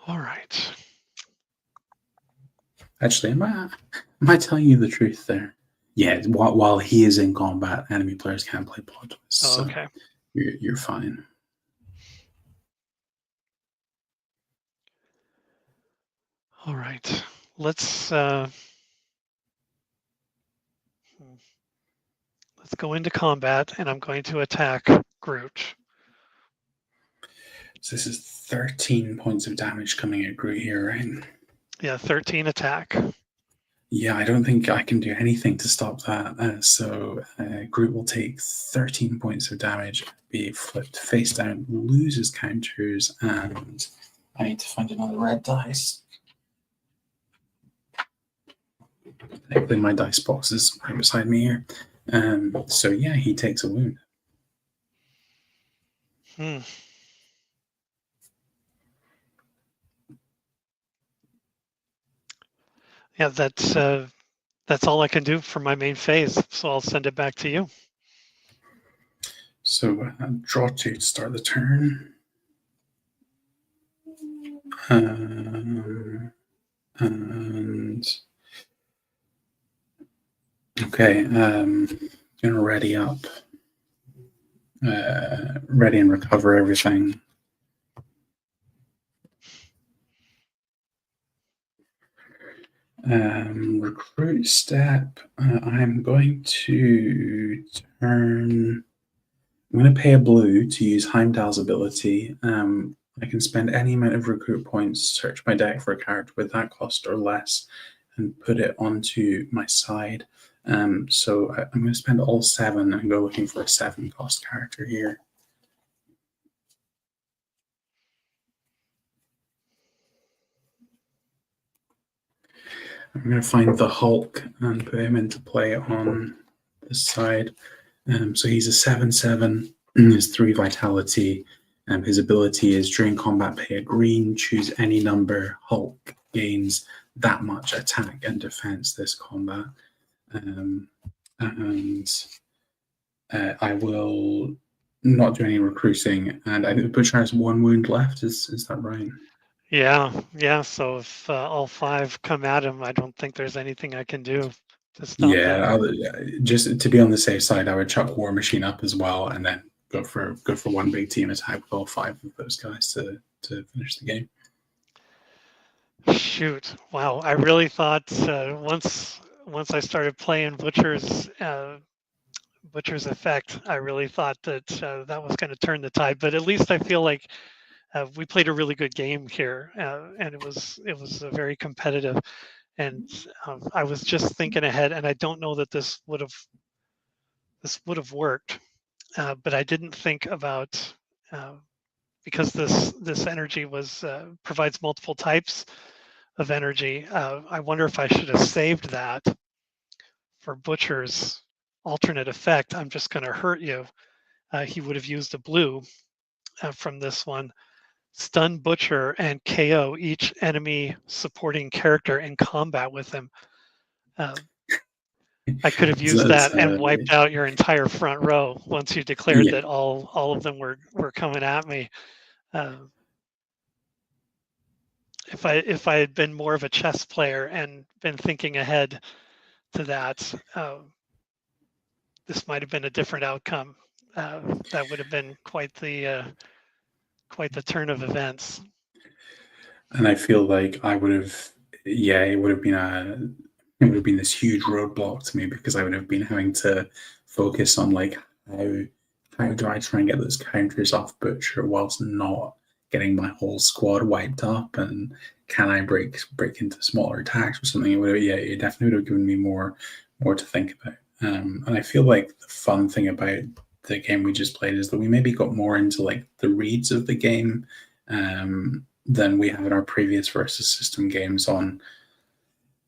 All right. Actually, am I telling you the truth there? Yeah, while he is in combat, enemy players can't play plot twists. Oh, okay. So you're fine. All right. Let's go into combat, and I'm going to attack Groot. So this is 13 points of damage coming at Groot here, right? Yeah, 13 attack. Yeah, I don't think I can do anything to stop that. So Groot will take 13 points of damage, be flipped face down, loses counters, and I need to find another red dice. Thankfully, my dice box is right beside me here. So yeah, he takes a wound. Yeah, that's all I can do for my main phase. So I'll send it back to you. So draw 2 to start the turn. And okay, gonna ready up, ready and recover everything. Recruit step. I'm going to turn. I'm going to pay a blue to use Heimdall's ability. I can spend any amount of recruit points, search my deck for a card with that cost or less, and put it onto my side. So I'm going to spend all 7 and go looking for a 7 cost character here. I'm going to find the Hulk and put him into play on this side. So he's a 7/7, has 3 vitality. His ability is during combat, pay a green, choose any number. Hulk gains that much attack and defense this combat. And I will not do any recruiting. And I think the Butcher has 1 wound left. Is that right? Yeah. So if all 5 come at him, I don't think there's anything I can do to stop that. Yeah, just to be on the safe side, I would chuck War Machine up as well, and then go for one big team attack with all 5 of those guys to finish the game. Shoot! Wow, I really thought once I started playing Butcher's Effect, I really thought that that was going to turn the tide. But at least I feel like we played a really good game here, and it was very competitive. And I was just thinking ahead, and I don't know that this would have worked, but I didn't think about because this energy provides multiple types of energy. I wonder if I should have saved that for Butcher's alternate effect. I'm just going to hurt you. He would have used a blue from this one. Stun Butcher and KO each enemy supporting character in combat with him. I could have used that and wiped out your entire front row once you declared that all of them were coming at me. If I had been more of a chess player and been thinking ahead to that, this might have been a different outcome. That would have been quite the turn of events. And I feel like I would have, it would have been this huge roadblock to me, because I would have been having to focus on like how do I try and get those counters off Butcher whilst not getting my whole squad wiped up, and can I break into smaller attacks or something? It definitely would have given me more to think about. And I feel like the fun thing about the game we just played is that we maybe got more into like the reads of the game than we have in our previous versus system games, on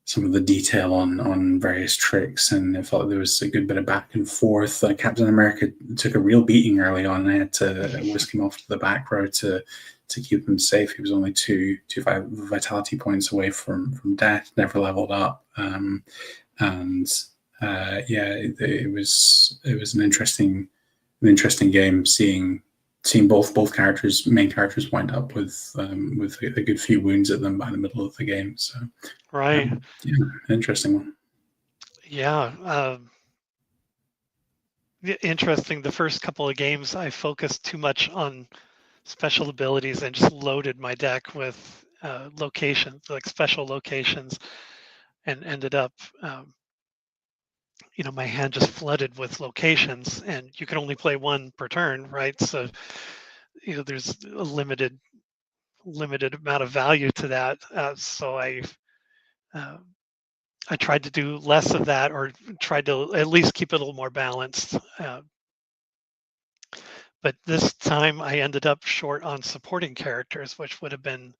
some of the detail on various tricks, and I felt there was a good bit of back and forth. Captain America took a real beating early on, and I had to whisk him off to the back row to keep him safe. He was only two vitality points away from death, never leveled up, it was an interesting game, seeing both main characters wind up with a good few wounds at them by the middle of the game. So right, interesting one. Yeah, interesting. The first couple of games, I focused too much on special abilities and just loaded my deck with locations, like special locations, and ended up my hand just flooded with locations, and you can only play one per turn, right? So there's a limited amount of value to that. So I tried to do less of that, or tried to at least keep it a little more balanced. But this time I ended up short on supporting characters, which would have been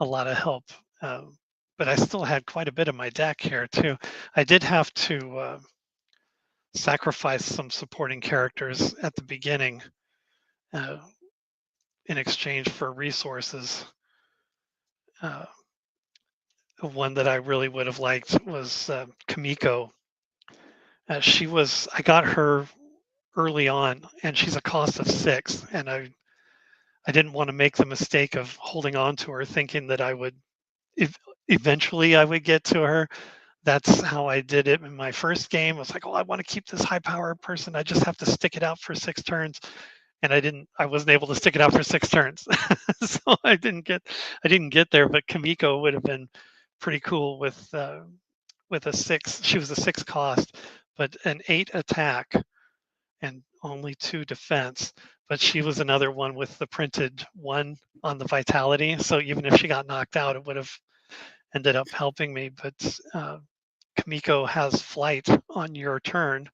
a lot of help. But I still had quite a bit of my deck here too. I did have to sacrifice some supporting characters at the beginning in exchange for resources. One that I really would have liked was Kamiko. I got her early on, and she's a cost of 6, and I didn't want to make the mistake of holding on to her, thinking that I would eventually I would get to her. That's how I did it in my first game. I was like, oh, I want to keep this high powered person. I just have to stick it out for 6 turns. And I wasn't able to stick it out for 6 turns. So I didn't get there, but Kamiko would have been pretty cool with a 6. She was a 6 cost, but an 8 attack and only 2 defense. But she was another one with the printed 1 on the vitality. So even if she got knocked out, it would have ended up helping me. But Kamiko has flight on your turn,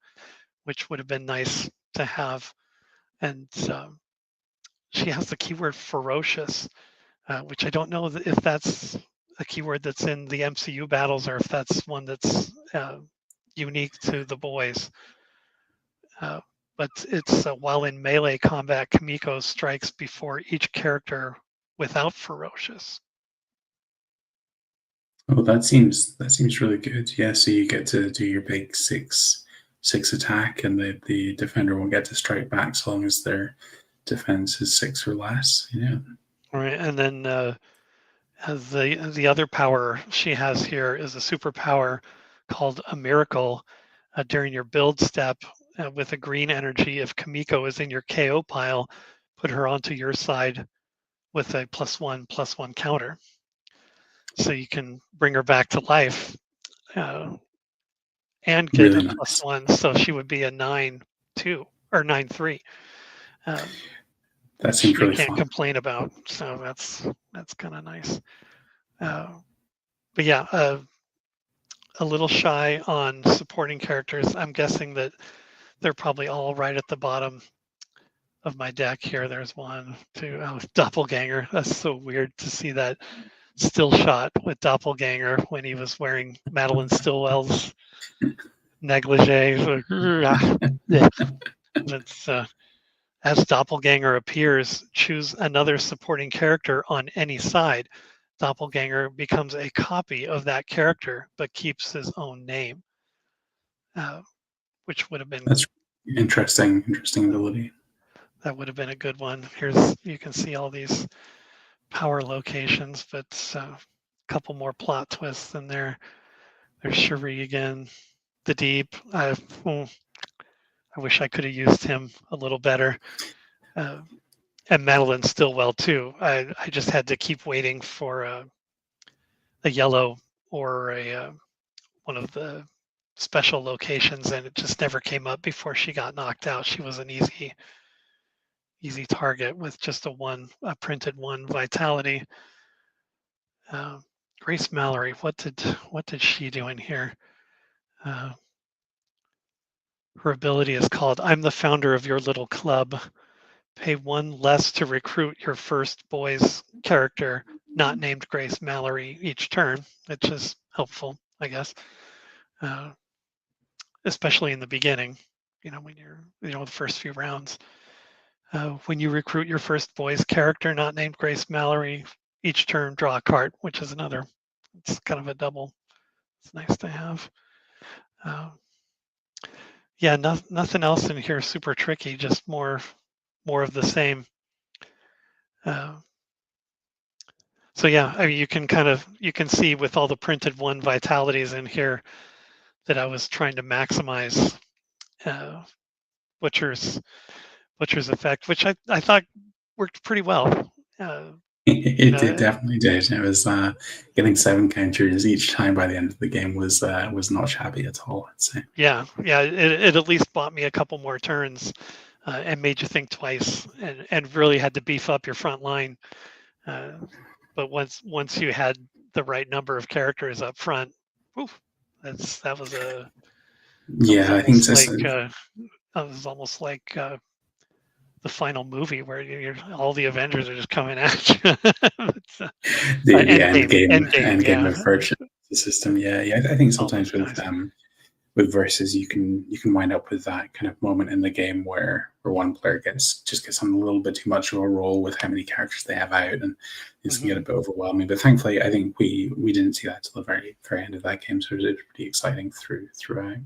which would have been nice to have. And she has the keyword ferocious, which I don't know if that's a keyword that's in the MCU battles, or if that's one that's unique to the boys. But it's while in melee combat, Kimiko strikes before each character without ferocious. Oh, that seems really good. Yeah, so you get to do your big six attack, and the defender won't get to strike back so long as their defense is 6 or less. Yeah. All right, and then the other power she has here is a superpower called a miracle. During your build step with a green energy, if Kimiko is in your KO pile, put her onto your side with a +1/+1 counter. So you can bring her back to life and get Really a nice. +1. So she would be a 9/2 or 9/3. That Which seems you really can't fun. complain about. So that's kind of nice. But yeah, a little shy on supporting characters. I'm guessing that they're probably all right at the bottom of my deck here. There's one, two, oh, Doppelganger. That's so weird to see that still shot with Doppelganger when he was wearing Madeline Stillwell's negligee. That's as Doppelganger appears, choose another supporting character on any side. Doppelganger becomes a copy of that character, but keeps his own name, which would have been That's interesting ability. that would have been a good one. Here's you can see all these power locations, but a couple more plot twists in there. There's Cherie again, the Deep. I wish I could have used him a little better. And Madeline Stillwell too. I just had to keep waiting for a yellow or a one of the special locations, and it just never came up before she got knocked out. She was an easy target with just a printed 1 vitality. Uh, Grace Mallory, what did she do in here? Uh, her ability is called "I'm the founder of your little club." Pay 1 less to recruit your first boys character not named Grace Mallory each turn, which is helpful, I guess, especially in the beginning. When you're the first few rounds. When you recruit your first boys character not named Grace Mallory, each turn draw a card, which is another. It's kind of a double. It's nice to have. Yeah, nothing else in here super tricky. Just more of the same. So yeah, I mean, you can see with all the printed 1 vitalities in here that I was trying to maximize Butcher's effect, which I thought worked pretty well. It definitely did. It was getting 7 counters each time by the end of the game was not shabby at all, I'd say. Yeah, it at least bought me a couple more turns and made you think twice, and really had to beef up your front line. But once you had the right number of characters up front, oof, that was Yeah, I think almost like the final movie where all the Avengers are just coming at you. the End game, end game yeah. of purchase system. Yeah. I think All sometimes those guys. with versus you can wind up with that kind of moment in the game where one player gets on a little bit too much of a roll with how many characters they have out, and this can get a bit overwhelming. But thankfully, I think we didn't see that till the very end of that game, so it was pretty exciting throughout.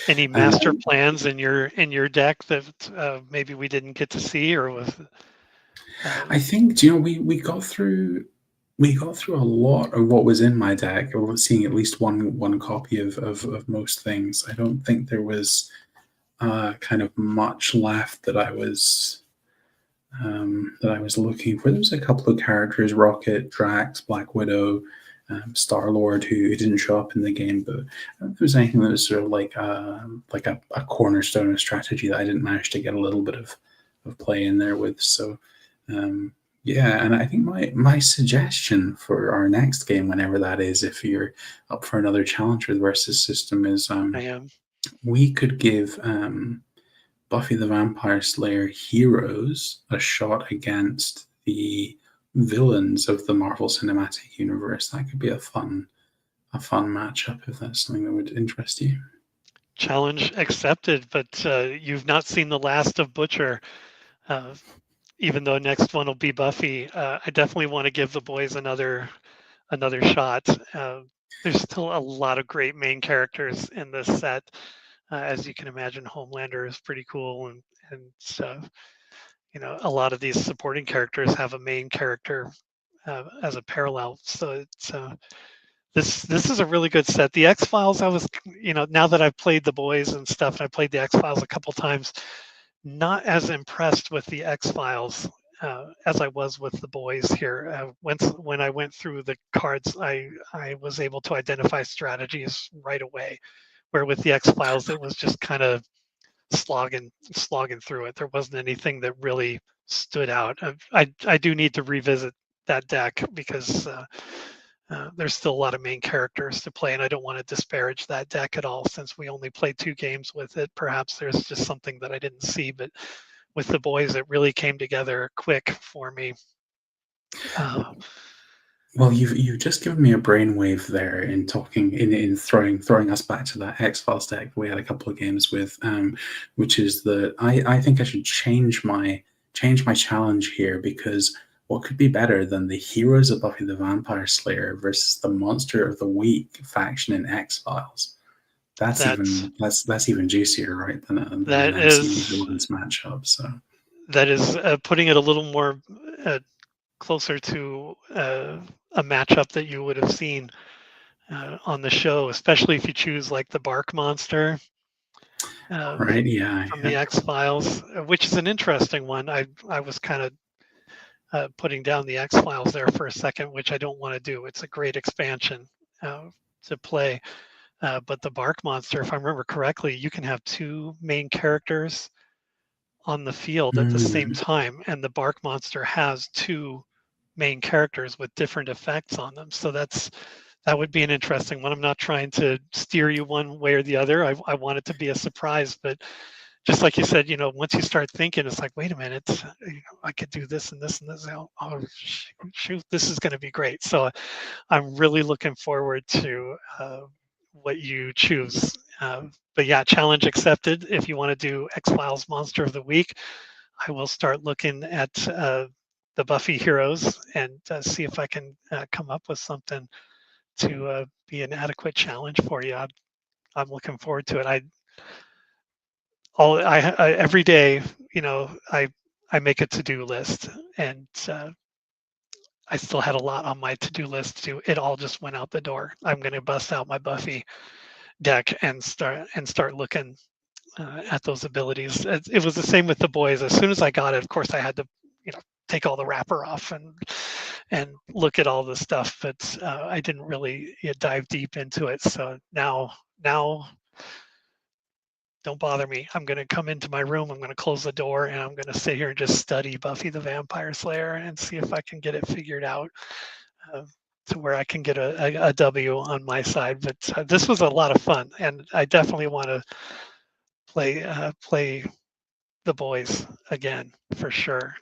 Any master plans in your deck that maybe we didn't get to see, or was? I think we got through. We got through a lot of what was in my deck, or seeing at least one copy of most things. I don't think there was kind of much left that I was looking for. There was a couple of characters: Rocket, Drax, Black Widow, Star Lord, who didn't show up in the game. But I don't think there was anything that was sort of like a cornerstone of strategy that I didn't manage to get a little bit of play in there with. So. Yeah, and I think my suggestion for our next game, whenever that is, if you're up for another challenge with versus system, is I am. we could give Buffy the Vampire Slayer Heroes a shot against the villains of the Marvel Cinematic Universe. That could be a fun matchup if that's something that would interest you. Challenge accepted, but you've not seen the last of Butcher. Uh, Even though next one will be Buffy, I definitely want to give the boys another shot. There's still a lot of great main characters in this set. As you can imagine, Homelander is pretty cool, and a lot of these supporting characters have a main character as a parallel. So this is a really good set. The X Files, now that I've played the boys and stuff, and I played the X Files a couple times, not as impressed with the X Files as I was with the boys here. When I went through the cards, I was able to identify strategies right away. Where with the X Files, it was just kind of slogging through it. There wasn't anything that really stood out. I do need to revisit that deck because there's still a lot of main characters to play, and I don't want to disparage that deck at all since we only played 2 games with it. Perhaps there's just something that I didn't see, but with the boys, it really came together quick for me. Well, you've just given me a brainwave there in talking in throwing us back to that X Files deck we had a couple of games with, which is that I think I should change my challenge here, because what could be better than the heroes of Buffy the Vampire Slayer versus the Monster of the Week faction in X Files? That's even juicier, right? Than an MCU villains matchup. So that is putting it a little more closer to a matchup that you would have seen on the show, especially if you choose like the Bark Monster. Right, yeah. From the X Files, which is an interesting one. I was kind of putting down the X Files there for a second, which I don't want to do. It's a great expansion to play. But the Bark Monster, if I remember correctly, you can have 2 main characters on the field at the same time, and the Bark Monster has 2 main characters with different effects on them. So that would be an interesting one. I'm not trying to steer you one way or the other. I want it to be a surprise, but just like you said, once you start thinking, it's like, wait a minute, I could do this and this and this. Oh, shoot, this is going to be great. So I'm really looking forward to what you choose. But yeah, challenge accepted. If you want to do X Files Monster of the Week, I will start looking at the Buffy heroes and see if I can come up with something to be an adequate challenge for you. I'm looking forward to it. Every day, I make a to-do list, and I still had a lot on my to-do list too. It all just went out the door. I'm going to bust out my Buffy deck and start looking at those abilities. It was the same with the boys. As soon as I got it, of course, I had to, take all the wrapper off and look at all the stuff, but I didn't really dive deep into it. So now, don't bother me. I'm going to come into my room. I'm going to close the door, and I'm going to sit here and just study Buffy the Vampire Slayer and see if I can get it figured out. To where I can get a W on my side. But this was a lot of fun, and I definitely want to play the boys again for sure.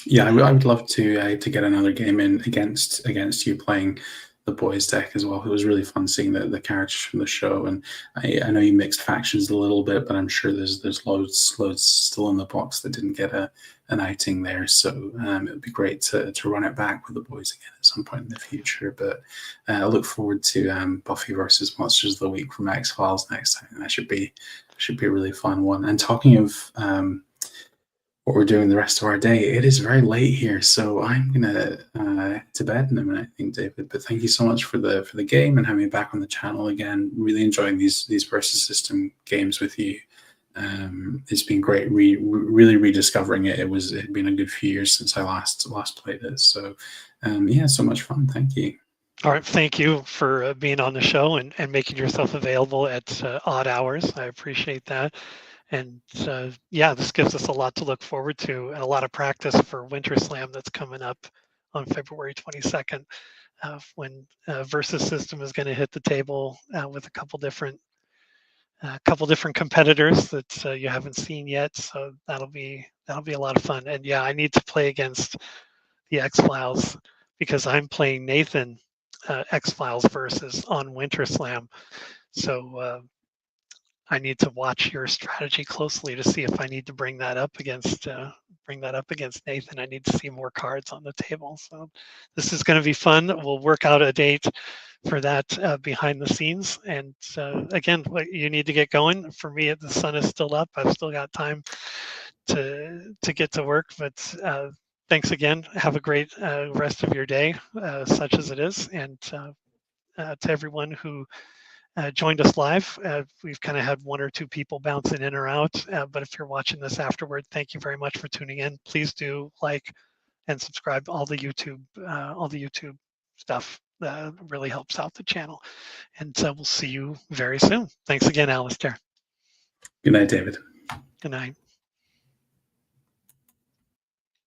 Yeah, I would love to get another game in against you playing the boys deck as well. It was really fun seeing the characters from the show, and I know you mixed factions a little bit, but I'm sure there's loads still in the box that didn't get an outing there. So it would be great to run it back with the boys again at some point in the future. But I look forward to Buffy versus Monsters of the Week from X Files next time. That should be a really fun one. And talking of what we're doing the rest of our day, it is very late here, so I'm gonna to bed in a minute, I think, David. But thank you so much for the game and having me back on the channel again. Really enjoying these versus system games with you. It's been great really rediscovering it. It had been a good few years since I last played it. So yeah, so much fun. Thank you. All right, thank you for being on the show and making yourself available at odd hours. I appreciate that. And yeah, this gives us a lot to look forward to and a lot of practice for Winter Slam that's coming up on February 22nd, when Versus System is going to hit the table with a couple different competitors that you haven't seen yet. So that'll be a lot of fun. And yeah, I need to play against the X-Files because I'm playing Nathan X-Files versus on Winter Slam. So I need to watch your strategy closely to see if I need to bring that up against Nathan. I need to see more cards on the table. So this is going to be fun. We'll work out a date for that behind the scenes. And again, you need to get going. For me, the sun is still up. I've still got time to get to work. But thanks again. Have a great rest of your day, such as it is. And to everyone who joined us live. We've kind of had one or two people bouncing in or out, but if you're watching this afterward, thank you very much for tuning in. Please do like and subscribe to all the YouTube stuff. Really helps out the channel. And we'll see you very soon. Thanks again, Alastair. Good night, David. Good night.